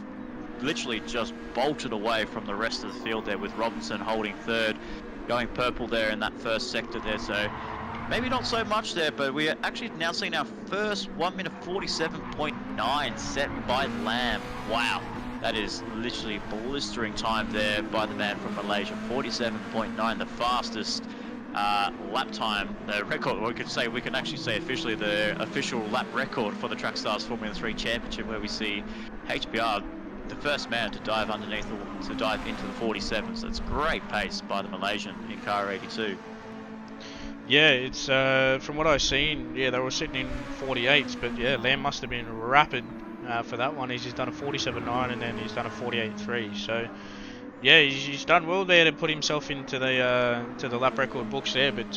literally just bolted away from the rest of the field there, with Robinson holding 3rd, going purple there in that first sector there. So maybe not so much there, but we are actually now seeing our first 1 minute 47.9 set by Lamb. Wow, that is literally blistering time there by the man from Malaysia. 47.9, the fastest lap time, the record. We can actually say officially the official lap record for the Trackstars Formula 3 Championship, where we see HBR the first man to dive underneath to dive into the 47. So it's great pace by the Malaysian in car 82. Yeah, it's from what I've seen, yeah, they were sitting in 48s, but yeah, Lamb must have been rapid for that one. He's done a 47.9 and then he's done a 48.3. So yeah, he's done well there to put himself into the lap record books there. But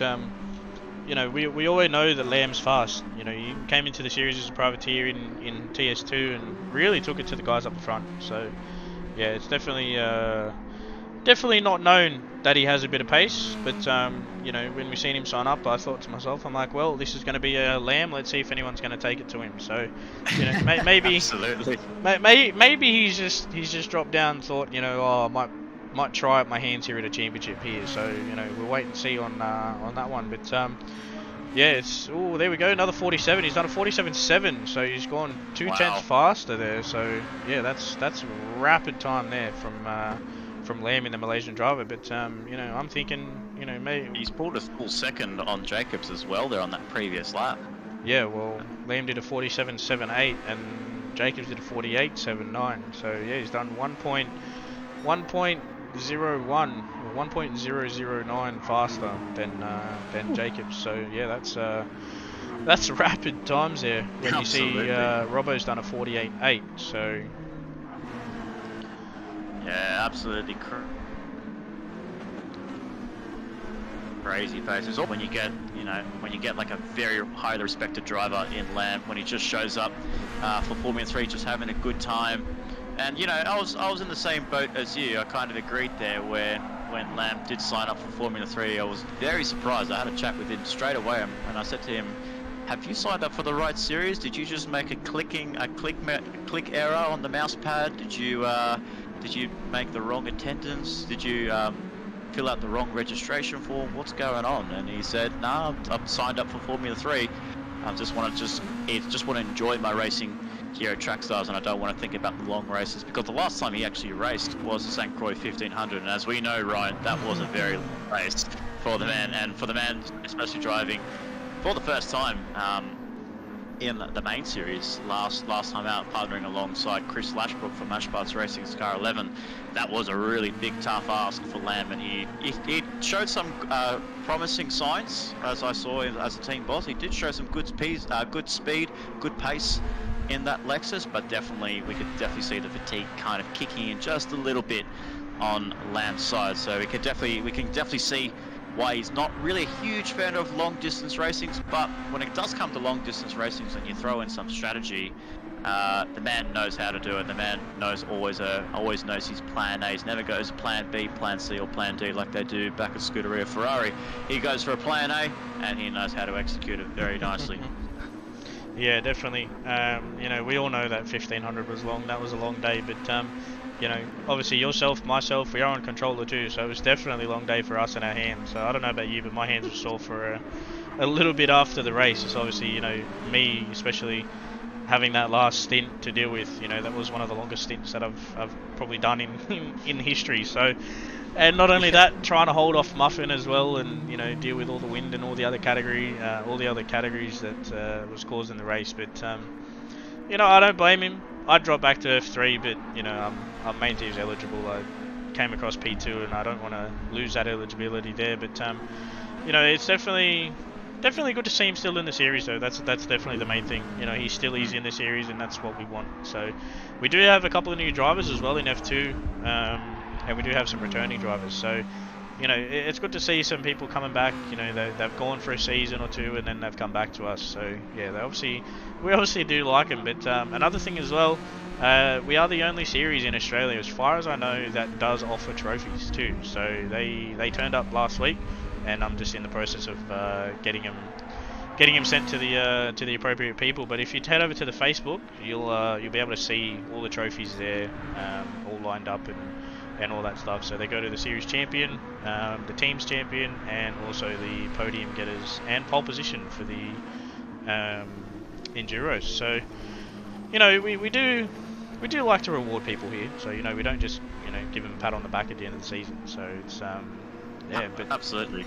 you know, we always know that Lamb's fast. You know, he came into the series as a privateer in TS2 and really took it to the guys up the front. So yeah, it's definitely not known that he has a bit of pace, but you know, when we seen him sign up, I thought to myself, I'm like, well, this is going to be a Lamb. Let's see if anyone's going to take it to him. So, you know, maybe absolutely, maybe he's just dropped down and thought, you know, oh, I might try out my hands here at a championship here. So, you know, we'll wait and see on that one. But yeah, it's there we go, another 47. He's done a 47.7, so he's gone 0.2 faster there. So yeah, that's rapid time there from Lamb in the Malaysian driver. But you know, I'm thinking, you know, maybe he's pulled a full second on Jacobs as well there on that previous lap. Yeah, well, Lamb did a 47.78 and Jacobs did a 48.79. So yeah, he's done 1.01 or 1.009 faster than Jacobs. So yeah, that's rapid times there. When absolutely. You see Robbo's done a 48.8. So yeah, absolutely crazy paces. When you get like a very highly respected driver in Lamb, when he just shows up for Formula 3, just having a good time. And you know, I was in the same boat as you. I kind of agreed there when Lamb did sign up for Formula 3. I was very surprised. I had a chat with him straight away, and I said to him, "Have you signed up for the right series? Did you just make a click error on the mouse pad? Did you make the wrong attendance? Did you fill out the wrong registration form? What's going on?" And he said, "No, I've signed up for Formula 3. I just want to enjoy my racing here at Trackstars, and I don't want to think about the long races." Because the last time he actually raced was the St. Croix 1500, and as we know, Ryan, that was a very long race for the man, and for the man especially driving for the first time in the main series last time out, partnering alongside Chris Lashbrook from Mashparts Racing's Car 11. That was a really big, tough ask for Lamb, and he showed some promising signs, as I saw as a team boss. He did show some good speed, good pace in that Lexus, but we could definitely see the fatigue kind of kicking in just a little bit on Lamb's side. So we can definitely see why he's not really a huge fan of long distance racings, but when it does come to long distance racings and you throw in some strategy, the man knows how to do it. The man always knows his plan A. He never goes plan B, plan C, or plan D like they do back at Scuderia Ferrari. He goes for a plan A, and he knows how to execute it very nicely. Yeah, definitely. You know, we all know that 1500 was long. That was a long day, but you know, obviously yourself, myself, we are on controller too, so it was definitely a long day for us in our hands. So I don't know about you, but my hands were sore for a little bit after the race. It's obviously, you know, me especially having that last stint to deal with. You know, that was one of the longest stints that I've probably done in history. So, and not only that, trying to hold off Muffin as well, and you know, deal with all the wind and all the other categories that was causing the race. But you know, I don't blame him. I'd drop back to F3, but you know, I'm main team's eligible. I came across P2, and I don't want to lose that eligibility there. But you know, it's definitely good to see him still in the series, though. That's definitely the main thing. You know, he's in the series, and that's what we want. So we do have a couple of new drivers as well in F2, and we do have some returning drivers. So you know, it's good to see some people coming back. You know, they've gone for a season or two, and then they've come back to us. So yeah, we obviously do like them. But another thing as well, we are the only series in Australia, as far as I know, that does offer trophies too. So they turned up last week, and I'm just in the process of getting them sent to the appropriate people. But if you head over to the Facebook, you'll be able to see all the trophies there, all lined up, and and all that stuff. So they go to the series champion, the team's champion, and also the podium getters and pole position for the enduros. So we do like to reward people here. So we don't just give them a pat on the back at the end of the season. So it's yeah, but absolutely.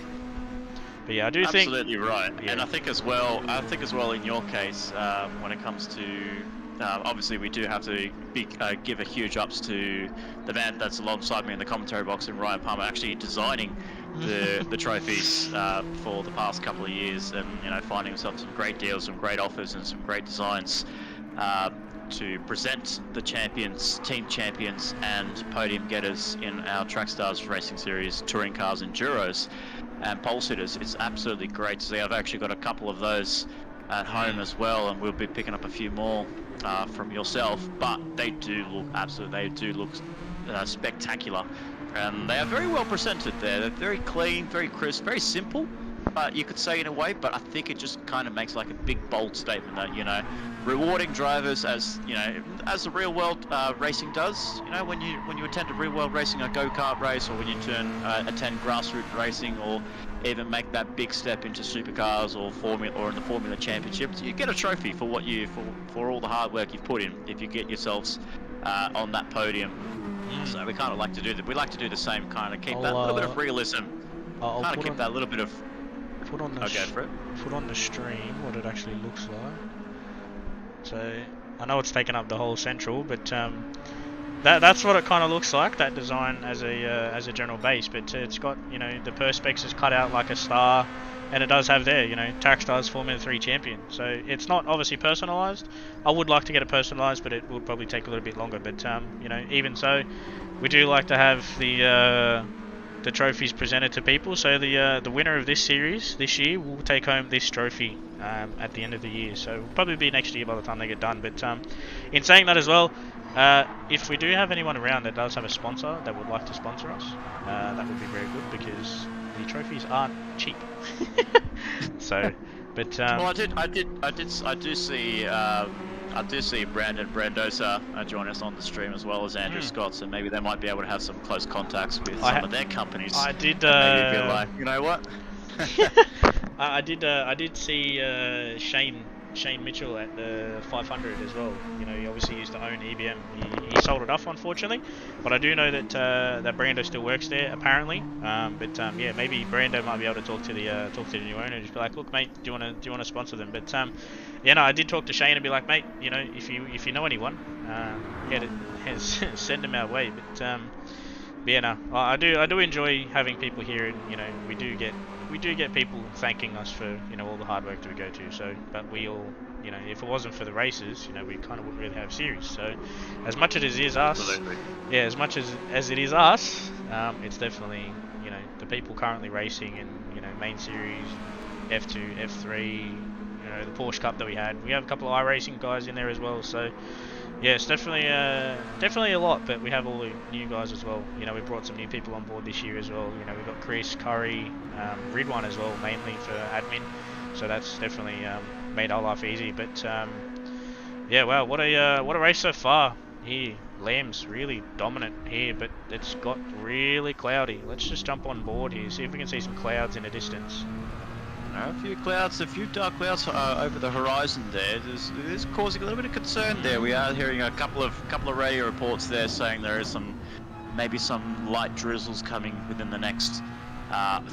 But yeah, I do think absolutely right, yeah. And I think as well in your case, when it comes to obviously we do have to give a huge ups to the man that's alongside me in the commentary box, and Ryan Palmer, actually designing the trophies for the past couple of years, and finding himself some great deals, some great offers, and some great designs to present the champions, team champions, and podium getters in our Trackstars Racing Series touring cars, enduros, and pole sitters. It's absolutely great to see. I've actually got a couple of those at home as well, and we'll be picking up a few more from yourself. But they do look spectacular, and they are very well presented. They're very clean, very crisp, very simple. You could say in a way, but I think it just kind of makes like a big bold statement that rewarding drivers as as the real world racing does. When you attend a real world racing, a go-kart race, or when you attend grassroots racing, or even make that big step into supercars or in the Formula Championships, you get a trophy for for all the hard work you've put in. If you get yourselves on that podium, so we kind of like to do that. We like to do the same, kind of keep that little bit of realism. Kind of keep that little bit of. Put on the stream what it actually looks like. So I know it's taken up the whole central, but that's what it kind of looks like, that design as a general base. But it's got the perspex is cut out like a star, and it does have there Trackstars Formula 3 champion. So it's not obviously personalised. I would like to get it personalised, but it would probably take a little bit longer. But even so, we do like to have the trophies presented to people. So the winner of this series this year will take home this trophy at the end of the year. So it'll probably be next year by the time they get done. But in saying that as well, if we do have anyone around that does have a sponsor that would like to sponsor us, that would be very good, because the trophies aren't cheap. So, but well, I do see Brandon Brandosa join us on the stream, as well as Andrew Scott, so maybe they might be able to have some close contacts with some of their companies. I did. Maybe be like, you know what? I did see Shane Mitchell at the 500 as well. He obviously used to own EBM. He sold it off, unfortunately, but I do know that that Brando still works there apparently. Yeah, maybe Brando might be able to talk to the new owner and just be like, look, mate, do you want to sponsor them? But I did talk to Shane and be like, mate, if you know anyone, send them our way. But I do enjoy having people here, and we do get people thanking us for all the hard work that we go to. So, but we all, if it wasn't for the races, we kind of wouldn't really have series. So, as much as it is us, Absolutely. yeah, as much as it is us, it's definitely the people currently racing in main series, F2, F3, the Porsche Cup that we had. We have a couple of iRacing guys in there as well. So. Yeah, it's definitely a lot, but we have all the new guys as well. We brought some new people on board this year as well. We've got Chris, Curry, Ridwan as well, mainly for admin. So that's definitely made our life easy. But yeah, wow, what a race so far here. Lamb's really dominant here, but it's got really cloudy. Let's just jump on board here, see if we can see some clouds in the distance. A few dark clouds over the horizon there. There's causing a little bit of concern there. We are hearing a couple of radio reports there saying there is maybe some light drizzles coming within the next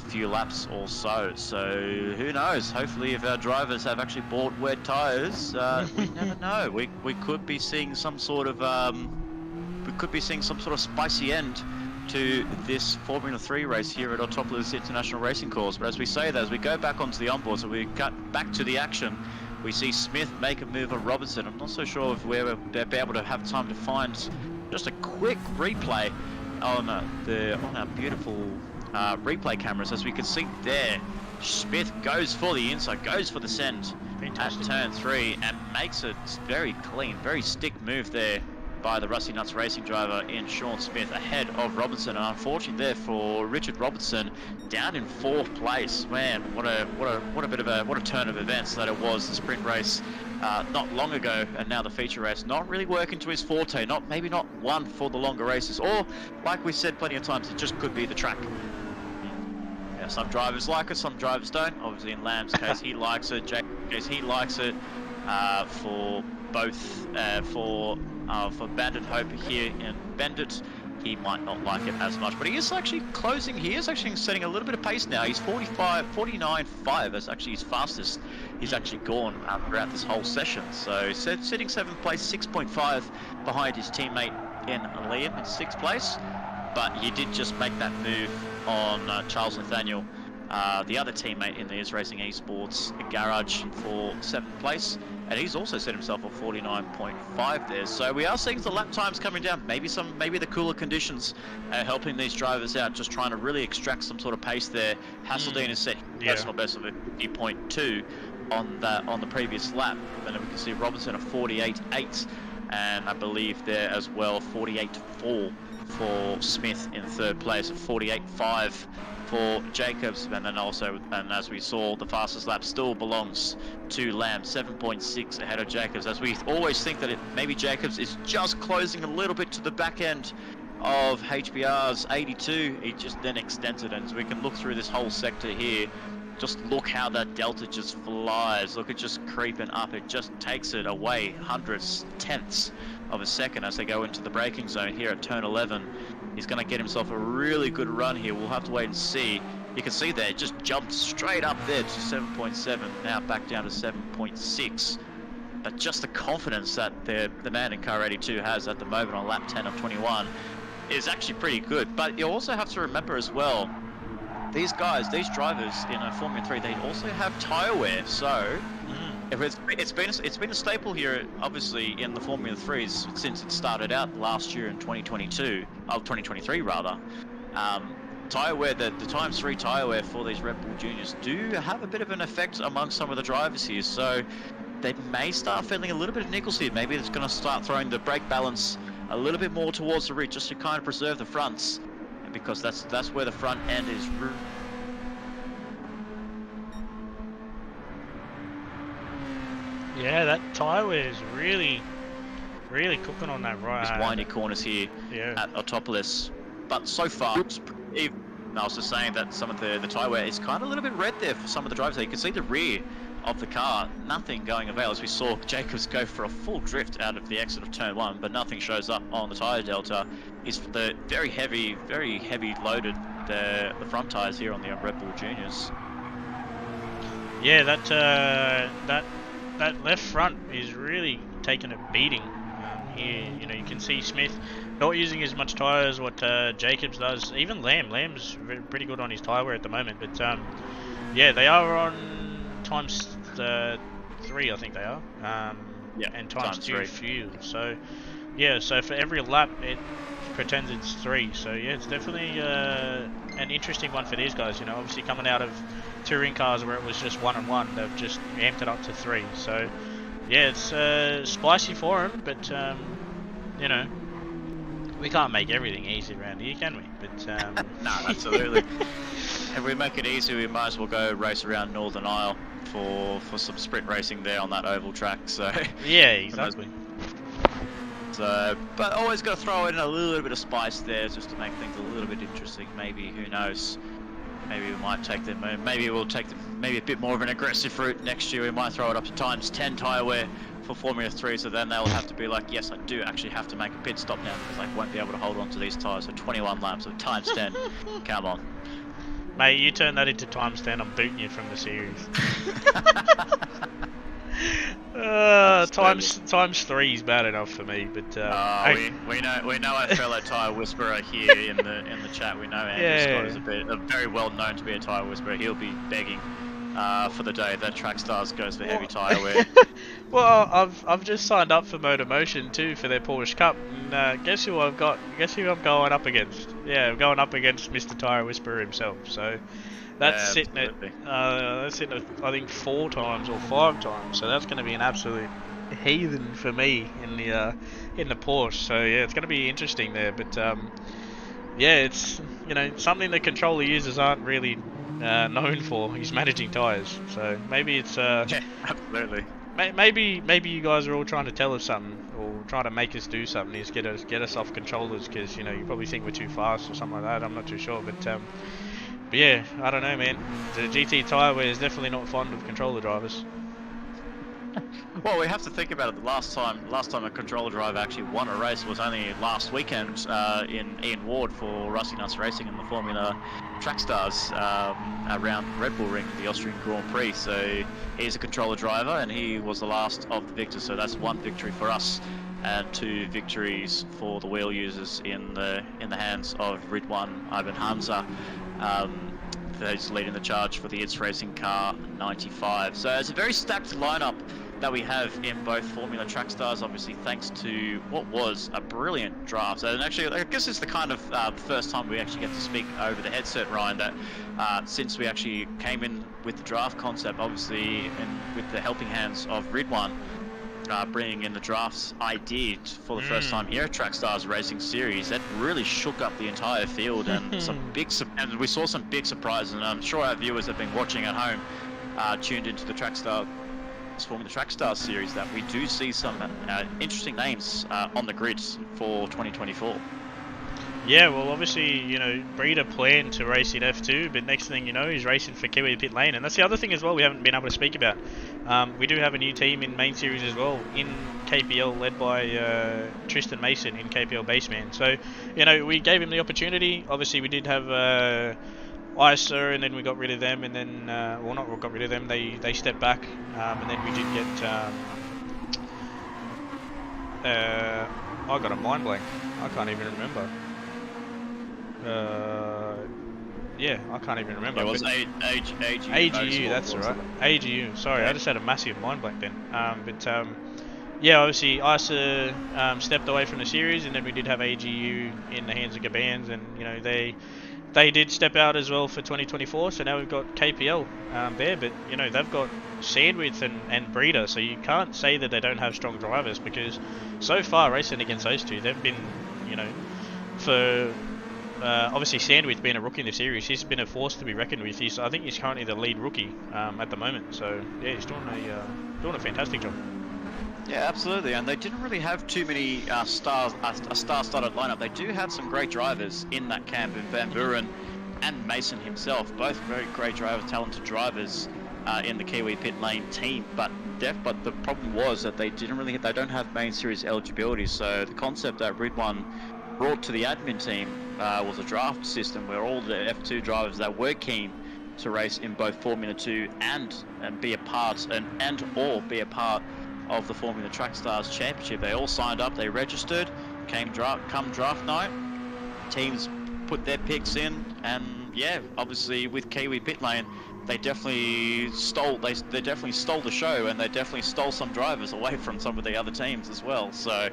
few laps or so. So who knows? Hopefully, if our drivers have actually bought wet tires, we never know. We could be seeing some sort of spicy end to this Formula 3 race here at Autopolis International Racing Course. But as we say that, as we go back onto the onboard, so we cut back to the action, we see Smith make a move on Robertson. I'm not so sure if we'll be able to have time to find just a quick replay on our beautiful replay cameras. As we can see there, Smith goes for the inside, goes for the send. Fantastic. At turn 3, and makes a very clean, very stick move there by the Rusty Nuts Racing driver in Sean Smith ahead of Robinson, and unfortunately there for Richard Robertson, down in 4th place. Man, what a turn of events that it was. The sprint race not long ago, and now the feature race not really working to his forte. Maybe not one for the longer races, or like we said plenty of times, it just could be the track. Yeah, some drivers like it, some drivers don't. Obviously, in Lamb's case, he likes it. Jake's case, he likes it. For both, for Bandit Hope here in Bendit, he might not like it as much, but he is actually closing. He is actually setting a little bit of pace now. He's 49.5. That's actually his fastest he's actually gone throughout this whole session. So sitting 7th place, 6.5 behind his teammate in Liam in 6th place. But he did just make that move on Charles Nathaniel, the other teammate in the Is Racing Esports garage, for 7th place. And he's also set himself on 49.5 there. So we are seeing the lap times coming down. Maybe the cooler conditions are helping these drivers out, just trying to really extract some sort of pace there. Hasseldean has set personal best of a 50.2 on the previous lap. And then we can see Robinson at 48.8, and I believe there as well 48.4 for Smith in 3rd place, at 48.5 for Jacobs, and then also, and as we saw, the fastest lap still belongs to Lamb, 7.6 ahead of Jacobs, as we always think that maybe Jacobs is just closing a little bit to the back end of HBR's 82. He just then extends it, and as we can look through this whole sector here, just look how that delta just flies. Look, it's just creeping up. It just takes it away hundredths, tenths of a second as they go into the braking zone here at turn 11. He's going to get himself a really good run here. We'll have to wait and see. You can see there, it just jumped straight up there to 7.7, now back down to 7.6. But just the confidence that the man in car 82 has at the moment on lap 10 of 21 is actually pretty good. But you also have to remember as well, these guys, these drivers in Formula 3, they also have tyre wear. So if it's been a staple here, obviously, in the Formula 3s since it started out last year in 2023 rather. Tyre wear, the times 3 tyre wear for these Red Bull Juniors do have a bit of an effect among some of the drivers here. So they may start feeling a little bit of niggles here. Maybe it's going to start throwing the brake balance a little bit more towards the rear, just to kind of preserve the fronts, because that's where the front end is. Yeah, that tyre wear is really cooking on that right. These windy corners here at Autopolis, but so far, I was just saying that some of the tyre wear is kind of a little bit red there for some of the drivers. There, you can see the rear of the car, nothing going avail, as we saw Jacobs go for a full drift out of the exit of turn 1, but nothing shows up on the tyre delta. Is the very heavy loaded the front tyres here on the Red Bull Juniors. Yeah, that left front is really taking a beating here. You know, you can see Smith not using as much tyre as what Jacobs does. Even Lamb's pretty good on his tyre wear at the moment. But yeah, they are on times 3, I think they are. And times 2 fuel. So yeah, so for every lap it pretends it's 3. So yeah, it's definitely an interesting one for these guys. You know, obviously coming out of touring cars where it was just 1 and 1, they've just amped it up to 3. So yeah, it's spicy for them, but you know, we can't make everything easy around here, can we? But no, absolutely. If we make it easy, we might as well go race around Northern Isle for some sprint racing there on that oval track. So yeah, exactly. So, but always got to throw in a little bit of spice there, just to make things a little bit interesting. Maybe, who knows? Maybe we might take them. Maybe we'll take them. Maybe a bit more of an aggressive route next year. We might throw it up to times 10 tyre wear for Formula 3. So then they'll have to be like, yes, I do actually have to make a pit stop now, because I won't be able to hold on to these tyres. So 21 laps of times 10. Come on, mate. You turn that into times 10, I'm booting you from the series. Times 3 is bad enough for me, but we know our fellow tyre whisperer here in the chat. We know Andrew Scott is very well known to be a tyre whisperer. He'll be begging for the day that Trackstars goes for heavy tyre wear. Well, I've just signed up for Motor Motion too for their Porsche Cup, and guess who I've got? Guess who I'm going up against? Yeah, I'm going up against Mr. Tyre Whisperer himself. So that's sitting at I think 4 times or 5 times. So that's going to be an absolute heathen for me in the Porsche. So yeah, it's going to be interesting there. But yeah, it's something that controller users aren't really known for. He's managing tires. So maybe it's Yeah, absolutely. maybe you guys are all trying to tell us something or trying to make us do something. Is get us off controllers because you probably think we're too fast or something like that. I'm not too sure, but yeah, I don't know, man. The GT Tire is definitely not fond of controller drivers. Well, we have to think about it. The last time a controller driver actually won a race was only last weekend in Ian Ward for Rusty Nuts Racing in the Formula Track Stars around Red Bull Ring, the Austrian Grand Prix. So he's a controller driver, and he was the last of the victors. So that's one victory for us, and 2 victories for the wheel users in the hands of Ridwan Ibn Hamza. Who's leading the charge for the ITS Racing Car 95. So it's a very stacked lineup that we have in both Formula Track Stars, obviously thanks to what was a brilliant draft. And actually, I guess it's the kind of first time we actually get to speak over the headset, Ryan, that since we actually came in with the draft concept, obviously, and with the helping hands of Ridwan, bringing in the drafts I did for the first time here at Track Stars Racing Series, that really shook up the entire field, and and we saw some big surprises. And I'm sure our viewers have been watching at home, tuned into the Track Stars Formula Track Stars series, that we do see some interesting names on the grids for 2024. Yeah, well, obviously, Breeder planned to race in F2, but next thing you know, he's racing for Kiwi Pit Lane. And that's the other thing as well we haven't been able to speak about. We do have a new team in main series as well, in KPL, led by Tristan Mason in KPL Baseman. So, we gave him the opportunity. Obviously, we did have ISA, and then we got rid of them, and then, well, not got rid of them, they stepped back, and then we did get, I got a mind blank. I can't even remember. Yeah, I can't even remember. It was AGU. AGU, that's right. AGU. Sorry, I just had a massive mind blank then. Yeah, obviously ISA stepped away from the series, and then we did have AGU in the hands of Gabans, and they did step out as well for 2024. So now we've got KPL there, but they've got Sandwith and Breeder, so you can't say that they don't have strong drivers, because so far racing against those two, they've been for obviously Sandwith being a rookie in the series, he's been a force to be reckoned with. I think he's currently the lead rookie at the moment. So yeah, he's doing a fantastic job. Yeah, absolutely, and they didn't really have too many stars, a star-studded lineup. They do have some great drivers in that camp, in Van Buren and Mason himself, both very great drivers, talented drivers in the Kiwi Pit Lane team. But the problem was that they don't have main series eligibility. So the concept that Ridwan brought to the admin team was a draft system where all the F2 drivers that were keen to race in both Formula 2 and be a part of the Formula Track Stars Championship, they all signed up, they registered. Come draft night, teams put their picks in, and yeah, obviously with Kiwi Pit Lane, they definitely stole the show, and they definitely stole some drivers away from some of the other teams as well. So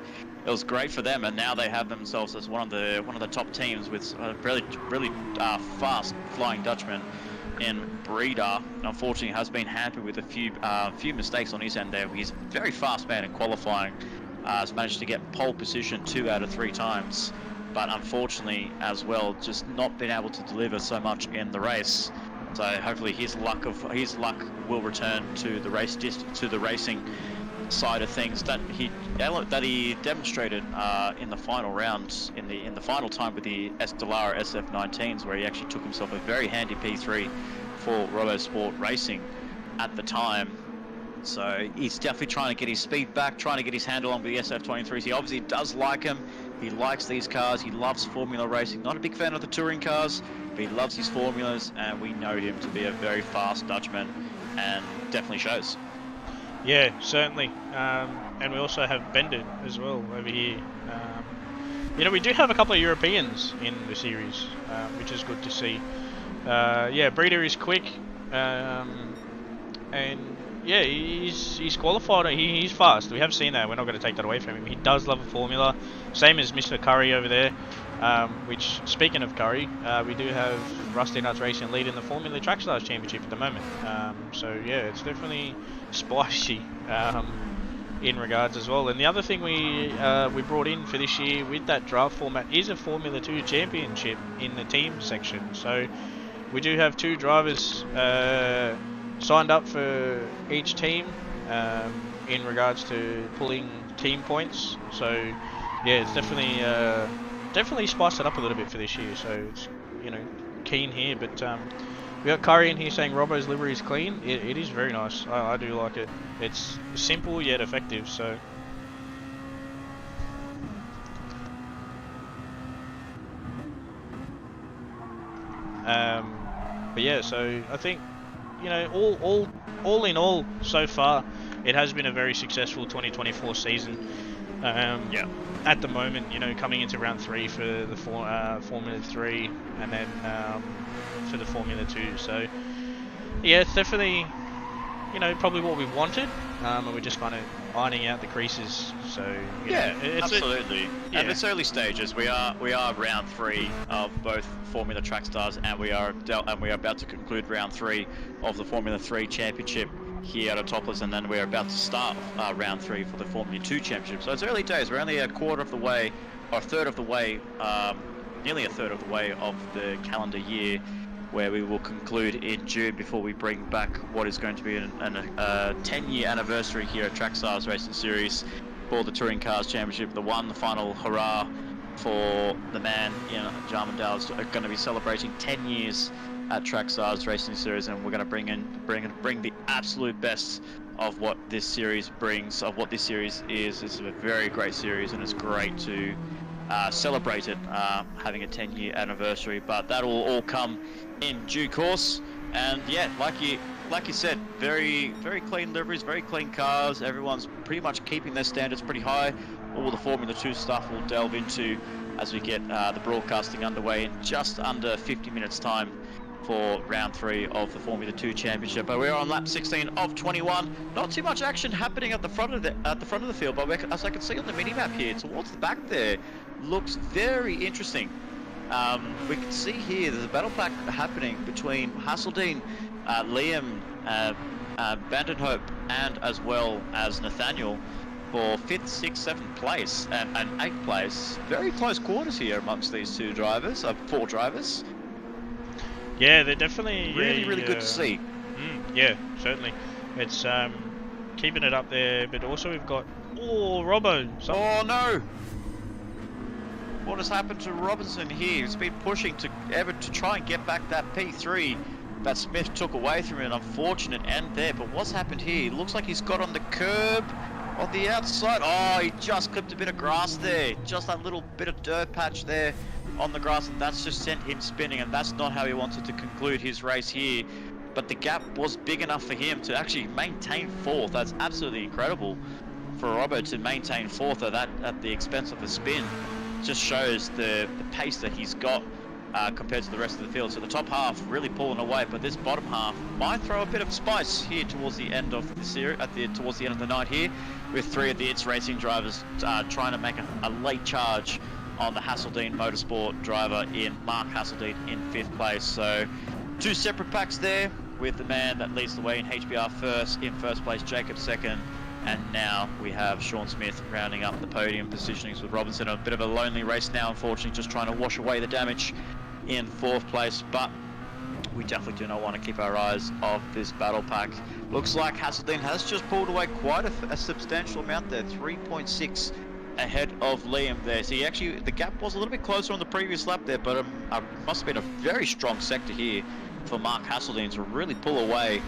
it was great for them, and now they have themselves as one of the top teams with a really fast flying Dutchman in Breeder. Unfortunately, has been hampered with a few mistakes on his end there. He's a very fast man in qualifying. Has managed to get pole position 2 out of 3 times, but unfortunately as well, just not been able to deliver so much in the race. So hopefully his luck will return to the racing side of things that he demonstrated in the final rounds, in the final time with the Estelara SF19s, where he actually took himself a very handy P3 for RoboSport Racing at the time. So he's definitely trying to get his speed back, trying to get his handle on with the SF23s. He obviously does like them. He likes these cars. He loves Formula racing. Not a big fan of the touring cars, but he loves his formulas, and we know him to be a very fast Dutchman, and definitely shows. Yeah, certainly. And we also have Bender as well over here. We do have a couple of Europeans in the series, which is good to see. Yeah, Breeder is quick, and yeah, he's qualified. He's fast. We have seen that. We're not going to take that away from him. He does love a formula, same as Mr. Curry over there. Which, speaking of Curry, we do have Rusty Nuts Racing leading the Formula Track Stars Championship at the moment. So yeah, it's definitely spicy in regards as well. And the other thing we brought in for this year with that draft format is a Formula 2 championship in the team section. So we do have 2 drivers signed up for each team in regards to pulling team points. So yeah, it's definitely spiced it up a little bit for this year. So it's, you know, keen here. But we got Curry in here saying Robbo's livery is clean. It is very nice. I do like it. It's simple yet effective. So but yeah, so I think, you know, all in all, so far, it has been a very successful 2024 season. Yeah. At the moment, you know, coming into round 3 for the Formula 3, and then for the Formula 2. So yeah, it's definitely, you know, probably what we wanted, and we're just kind of ironing out the creases. So yeah, it's absolutely. Yeah. And it's early stages. We are round 3 of both Formula Track Stars, and we are about to conclude round 3 of the Formula 3 Championship here at Autopolis, and then we're about to start round 3 for the Formula 2 Championship. So it's early days. We're only a quarter of the way, or a third of the way, nearly a third of the way of the calendar year, where we will conclude in June before we bring back what is going to be a 10-year anniversary here at Trackstars Racing Series for the Touring Cars Championship. The final hurrah for the man in Jarmandale is going to be celebrating 10 years at Trackstars Racing Series, and we're going to bring the absolute best of what this series brings, of what this series is. It's a very great series, and it's great to celebrate it, having a 10-year anniversary. But that will all come in due course. And yeah, like you said, very clean liveries, very clean cars. Everyone's pretty much keeping their standards pretty high. All the Formula 2 stuff we'll delve into as we get the broadcasting underway in just under 50 minutes time for round 3 of the Formula 2 Championship. But we're on lap 16 of 21. Not too much action happening at the front of the field, but as I can see on the mini map here, towards the back there, looks very interesting. We can see here there's a battle pack happening between Hasseldine, Liam, Vandenhope, and as well as Nathaniel for 5th, 6th, 7th place and 8th place. Very close quarters here amongst these 4 drivers. Yeah, they're definitely really good to see. Yeah, certainly. It's keeping it up there, but also we've got Robbo. Oh no! What has happened to Robinson here? He's been pushing to try and get back that P3 that Smith took away from him. An unfortunate end there, but what's happened here? It looks like he's got on the curb on the outside. Oh, he just clipped a bit of grass there. Just that little bit of dirt patch there on the grass, and that's just sent him spinning, and that's not how he wanted to conclude his race here. But the gap was big enough for him to actually maintain 4th. That's absolutely incredible for Robbo to maintain 4th at the expense of a spin. Just shows the pace that he's got compared to the rest of the field. So the top half really pulling away, but this bottom half might throw a bit of spice here towards the end of the series, towards the end of the night here, with 3 of the ITS Racing drivers trying to make a late charge on the Hasseldine Motorsport driver in Mark Hasseldine in 5th place. So 2 separate packs there, with the man that leads the way in HBR in first place, Jacob 2nd, and now we have Sean Smith rounding up the podium positionings with Robinson. A bit of a lonely race now, unfortunately, just trying to wash away the damage in 4th place, but we definitely do not want to keep our eyes off this battle pack. Looks like Hasseldine has just pulled away quite a substantial amount there, 3.6 ahead of Liam there. So the gap was a little bit closer on the previous lap there, but it must have been a very strong sector here for Mark Hasseldine to really pull away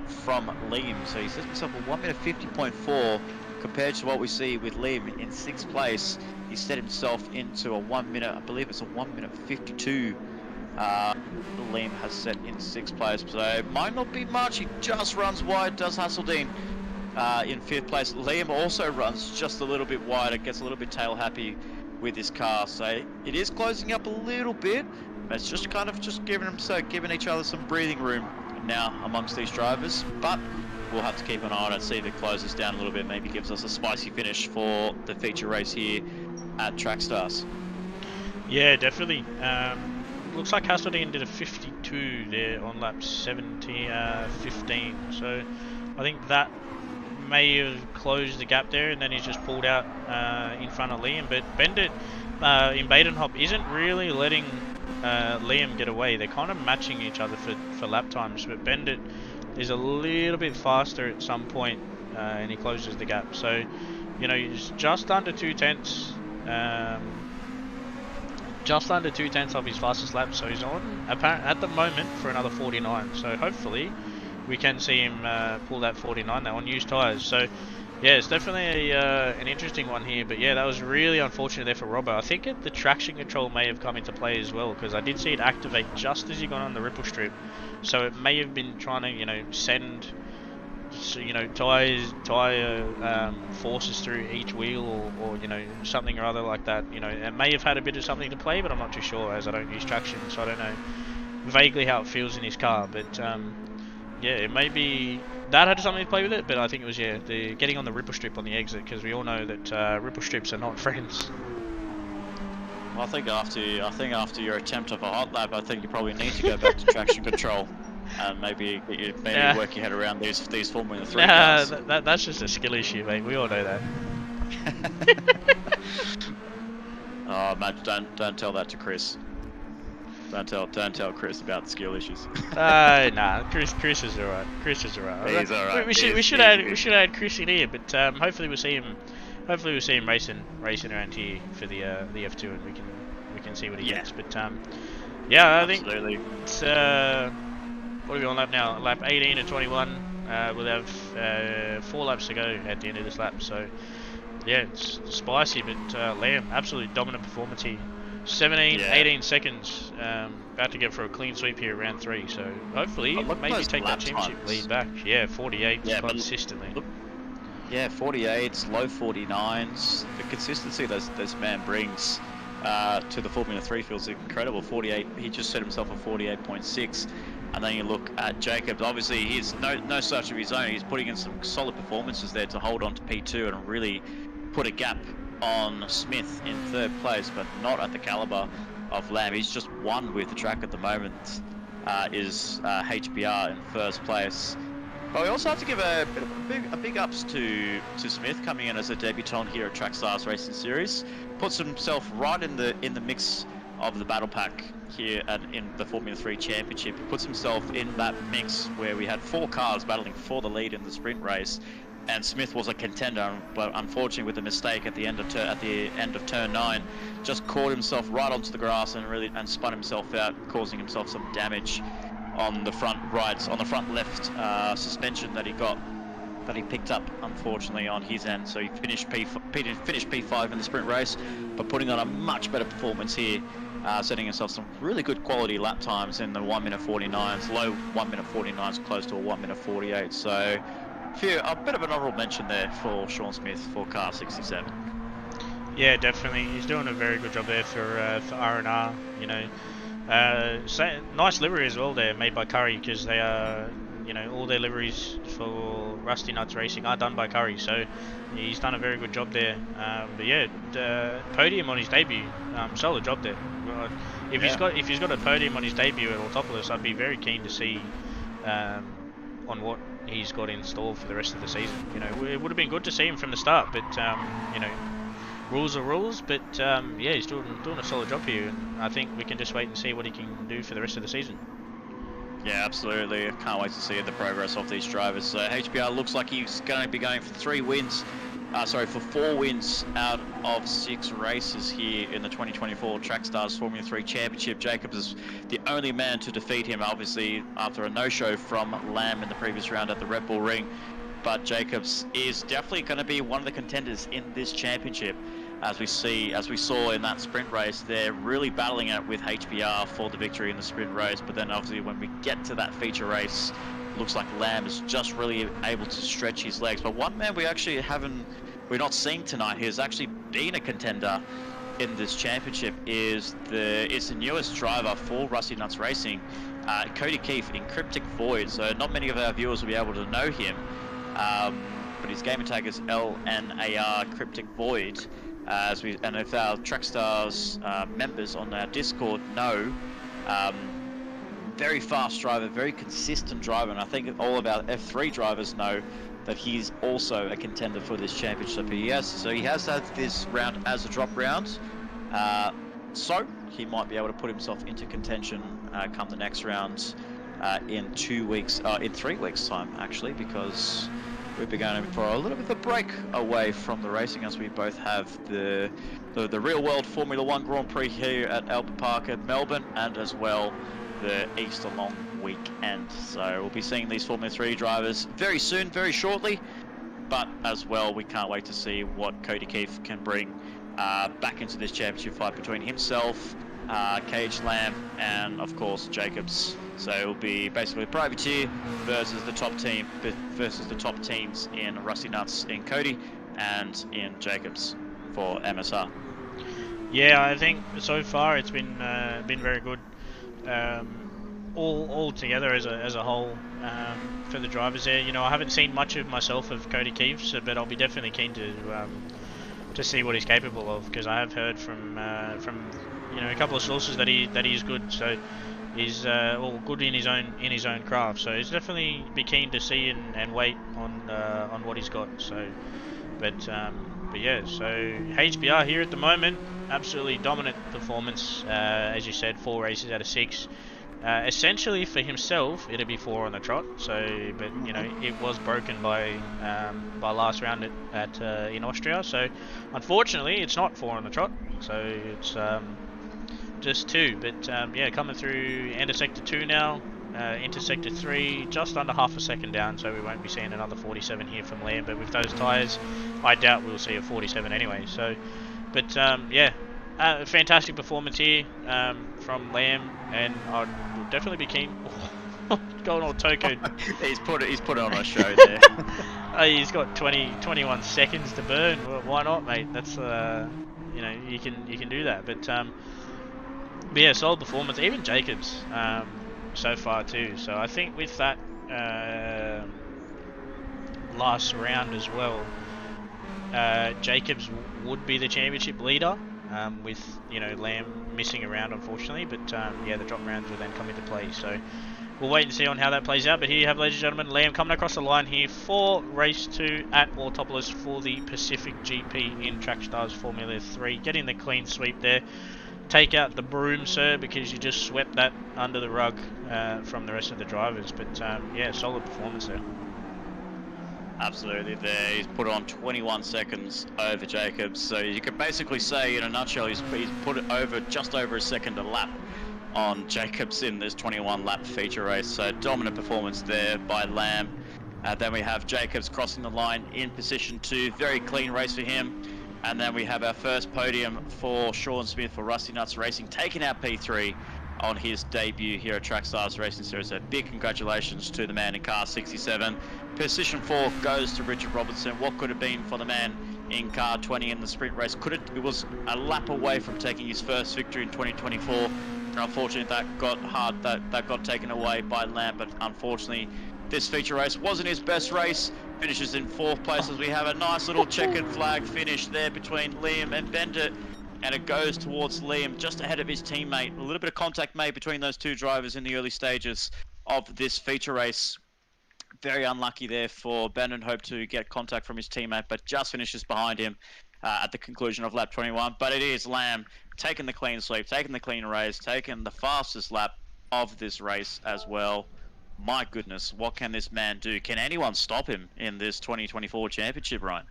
from Liam. So he sets himself a 1 minute 50.4 compared to what we see with Liam in 6th place. He set himself into a 1 minute, I believe it's a 1 minute 52. Liam has set in 6th place, so it might not be much. He just runs wide, does Hasseldine. In 5th place, Liam also runs just a little bit wider, gets a little bit tail happy with his car. So it is closing up a little bit. It's just kind of giving each other some breathing room now amongst these drivers. But we'll have to keep an eye on it, see if it closes down a little bit, maybe gives us a spicy finish for the feature race here at Trackstars. Yeah, definitely. Looks like Hasseldine did a 52 there on lap 15. So I think that may have closed the gap there, and then he's just pulled out in front of Liam. But Bendit in Badenhop isn't really letting Liam get away. They're kind of matching each other for lap times, but Bendit is a little bit faster at some point, and he closes the gap. So, you know, he's just under 2/10. Just under 2/10 of his fastest lap, so he's on at the moment for another 49. So hopefully we can see him pull that 49 now on used tyres. So yeah, it's definitely an interesting one here. But yeah, that was really unfortunate there for Robbo. I think the traction control may have come into play as well, because I did see it activate just as he got on the ripple strip. So it may have been trying to, you know, send, you know, tire forces through each wheel, or you know, something or other like that. You know, it may have had a bit of something to play, but I'm not too sure, as I don't use traction, so I don't know vaguely how it feels in his car. But yeah, it may be that had something to play with it, but I think it was, yeah, the getting on the ripple strip on the exit, because we all know that ripple strips are not friends. Well, I think after your attempt of a hot lap, I think you probably need to go back to traction control. And maybe work your head around these Formula 3 cars. That's just a skill issue, mate. We all know that. Oh, Matt, don't tell that to Chris. Don't tell Chris about the skill issues. Nah, Chris is alright. Chris is alright. He's alright. We should add Chris in here, but hopefully we'll see him. Hopefully we'll see him racing around here for the F2, and we can see what he gets. But yeah, I think it's what are we on lap now? Lap 18 to 21. We'll have 4 laps to go at the end of this lap. So yeah, it's spicy, but Liam, absolutely dominant performance here. 18 seconds. About to go for a clean sweep here, round 3. So hopefully maybe take that championship lead back. Yeah, 48 consistently. Yeah, 48s, low 49s. The consistency this man brings to the Formula 3 field is incredible. 48. He just set himself a 48.6. And then you look at Jacobs. Obviously, he's no search of his own. He's putting in some solid performances there to hold on to P2 and really put a gap on Smith in 3rd place, but not at the caliber of Lamb. He's just one with the track at the moment. Is HBR in 1st place. But we also have to give a big ups to Smith, coming in as a debutant here at Trackstars Racing Series. Puts himself right in the mix of the battle pack here in the Formula 3 Championship. He puts himself in that mix where we had 4 cars battling for the lead in the sprint race, and Smith was a contender, but unfortunately with a mistake at the end of turn 9, just caught himself right onto the grass and spun himself out, causing himself some damage on the front left suspension that he picked up, unfortunately, on his end. So he finished P5 in the sprint race, but putting on a much better performance here, setting himself some really good quality lap times in the 1 minute 49s, low 1 minute 49s, close to a 1 minute 48. So a bit of an honourable mention there for Sean Smith for car 67. Yeah, definitely. He's doing a very good job there for R&R, you know. Nice livery as well there, made by Curry, because they are, you know, all their liveries for Rusty Nuts Racing are done by Curry, so he's done a very good job there. But yeah, podium on his debut, solid job there. If he's got a podium on his debut at Autopolis, I'd be very keen to see on what he's got in store for the rest of the season. You know, it would have been good to see him from the start, but you know, rules are rules. But yeah, he's doing a solid job here, and I think we can just wait and see what he can do for the rest of the season. Yeah, absolutely. I can't wait to see the progress of these drivers. So HBR looks like he's going to be going for 4 wins out of 6 races here in the 2024 Trackstars Formula 3 Championship. Jacobs is the only man to defeat him, obviously, after a no-show from Lamb in the previous round at the Red Bull Ring. But Jacobs is definitely going to be one of the contenders in this championship. As we saw in that sprint race, they're really battling it with HBR for the victory in the sprint race. But then obviously when we get to that feature race, looks like Lamb is just really able to stretch his legs. But one man we're not seeing tonight, who's actually been a contender in this championship, is the newest driver for Rusty Nuts Racing, Cody Keefe in Cryptic Void. So not many of our viewers will be able to know him, but his gamer tag is LNAR Cryptic Void. And if our Trackstars members on our Discord know, very fast driver, very consistent driver, and I think all of our F3 drivers know that he's also a contender for this championship. He has had this round as a drop round, so he might be able to put himself into contention come the next round in 2 weeks, in 3 weeks time actually, because we'll be going for a little bit of a break away from the racing as we both have the real world Formula One Grand Prix here at Albert Park at Melbourne, and as well the Easter long weekend. So we'll be seeing these Formula 3 drivers very soon, very shortly. But as well, we can't wait to see what Cody Keefe can bring back into this championship fight between himself, Cage Lamb, and of course Jacobs. So it will be basically Privateer versus the top team, versus the top teams in Rusty Nuts in Cody and in Jacobs for MSR. Yeah, I think so far it's been very good. All together as a whole for the drivers there. You know, I haven't seen much of myself of Cody Keefe, so, but I'll be definitely keen to see what he's capable of, because I have heard from you know, a couple of sources that he is good. So he's all good in his own craft. So he's definitely be keen to see and wait on what he's got. So, but yeah. So HBR here at the moment, absolutely dominant performance. As you said, 4 races out of 6. Essentially for himself, it'd be 4 on the trot. So, but you know, it was broken by last round at in Austria. So, unfortunately, it's not 4 on the trot. So it's just 2. But yeah, coming through into sector 2 now, into sector 3, just under half a second down. So we won't be seeing another 47 here from Liam. But with those tyres, I doubt we'll see a 47 anyway. So, but yeah. Fantastic performance here from Lamb, and I'd definitely be keen. Going all Toko. he's put it on a show there. He's got 21 seconds to burn. Well, why not, mate? That's you know, you can do that. But yeah, solid performance. Even Jacobs so far too. So I think with that last round as well, Jacobs would be the championship leader. With, you know, Lamb missing around unfortunately, but yeah, the drop rounds will then come into play, so we'll wait and see on how that plays out. But here you have, ladies and gentlemen, Lamb coming across the line here for race 2 at Autopolis for the Pacific GP in Trackstars Formula 3, getting the clean sweep there. Take out the broom, sir, because you just swept that under the rug from the rest of the drivers. But yeah, solid performance there. Absolutely there. He's put on 21 seconds over Jacobs. So you could basically say, in a nutshell, he's put it over just over a second a lap on Jacobs in this 21 lap feature race. So dominant performance there by Lamb. Then we have Jacobs crossing the line in position 2. Very clean race for him. And then we have our first podium for Sean Smith for Rusty Nuts Racing, taking out P3 on his debut here at Trackstars Racing Series. So big congratulations to the man in car 67. Position 4 goes to Richard Robertson. What could have been for the man in car 20 in the sprint race? It was a lap away from taking his first victory in 2024. Unfortunately, that got taken away by Lamb. But unfortunately, this feature race wasn't his best race. Finishes in 4th place as we have a nice little checkered flag finish there between Liam and Bendit. And it goes towards Liam just ahead of his teammate. A little bit of contact made between those 2 drivers in the early stages of this feature race. Very unlucky there for Bendit. Hoped to get contact from his teammate, but just finishes behind him at the conclusion of lap 21. But it is Lamb taking the clean sweep, taking the clean race, taking the fastest lap of this race as well. My goodness, what can this man do? Can anyone stop him in this 2024 championship, Ryan?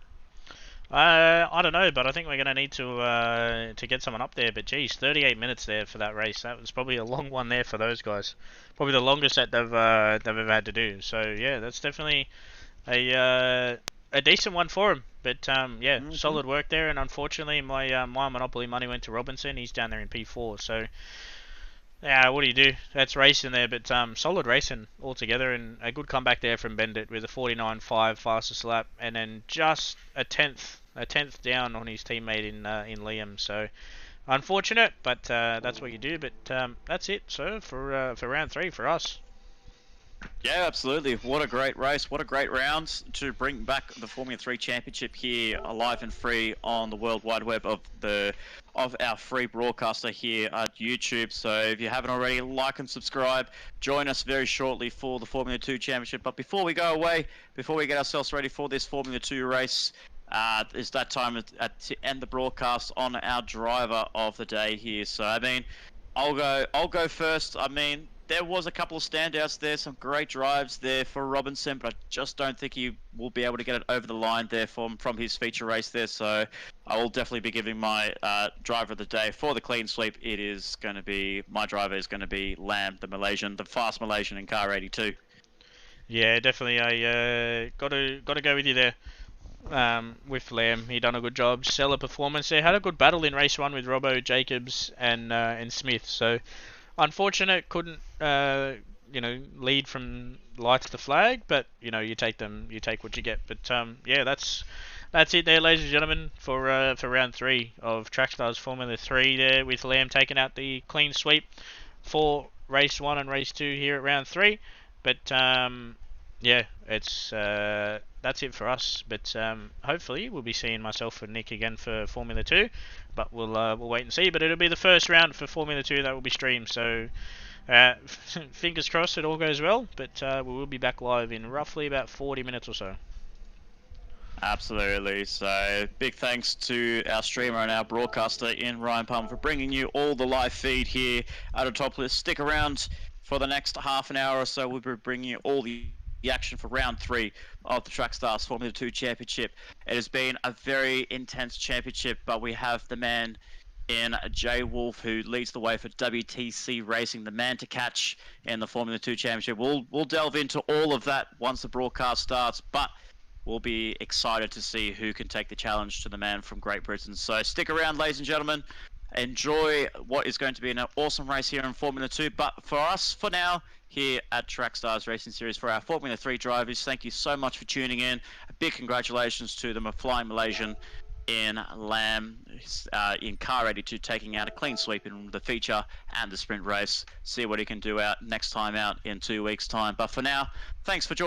I don't know, but I think we're going to need to get someone up there. But geez, 38 minutes there for that race. That was probably a long one there for those guys. Probably the longest that they've ever had to do. So yeah, that's definitely a decent one for him. But yeah, solid work there. And unfortunately, my Monopoly money went to Robinson. He's down there in P4. So yeah, what do you do? That's racing there, but solid racing altogether, and a good comeback there from Bendit with a 49.5 fastest lap, and then just a tenth down on his teammate in Liam. So unfortunate, but that's what you do. But that's it. So for round 3 for us. Yeah, absolutely. What a great race. What a great round to bring back the Formula 3 Championship here alive and free on the World Wide Web of our free broadcaster here at YouTube. So if you haven't already, like and subscribe. Join us very shortly for the Formula 2 Championship. But before we go away, before we get ourselves ready for this Formula 2 race, it's that time to end the broadcast on our driver of the day here. So I mean, I'll go first. I mean, there was a couple of standouts there, some great drives there for Robinson, but I just don't think he will be able to get it over the line there from his feature race there. So I will definitely be giving my driver of the day for the clean sweep. It is going to be my driver is going to be Lam, the Malaysian, the fast Malaysian in car 82. Yeah, definitely. I got to go with you there. With Lamb, he done a good job. Stellar performance there. Had a good battle in race one with Robbo, Jacobs, and Smith. So unfortunate, couldn't lead from lights to flag, but you take what you get. But yeah, that's it there, ladies and gentlemen, for round three of Trackstars Formula 3 there, with Lamb taking out the clean sweep for race one and race two here at round three. But yeah, it's that's it for us. But hopefully we'll be seeing myself and Nick again for Formula 2. But we'll wait and see. But it'll be the first round for Formula 2 that will be streamed. So fingers crossed it all goes well. But we will be back live in roughly about 40 minutes or so. Absolutely. So big thanks to our streamer and our broadcaster in Ryan Palmer for bringing you all the live feed here at a top list. Stick around for the next half an hour or so. We'll be bringing you all the action for round three of the Trackstars Formula 2 Championship. It has been a very intense championship, but we have the man in Jay Wolf, who leads the way for WTC Racing, the man to catch in the Formula 2 Championship. We'll delve into all of that once the broadcast starts, but we'll be excited to see who can take the challenge to the man from Great Britain. So stick around, ladies and gentlemen. Enjoy what is going to be an awesome race here in Formula 2. But for us, for now, here at Trackstars Racing Series, for our Formula 3 drivers, thank you so much for tuning in. A big congratulations to them, a flying Malaysian in Lam, in car 82, taking out a clean sweep in the feature and the sprint race. See what he can do out next time out in 2 weeks' time. But for now, thanks for joining.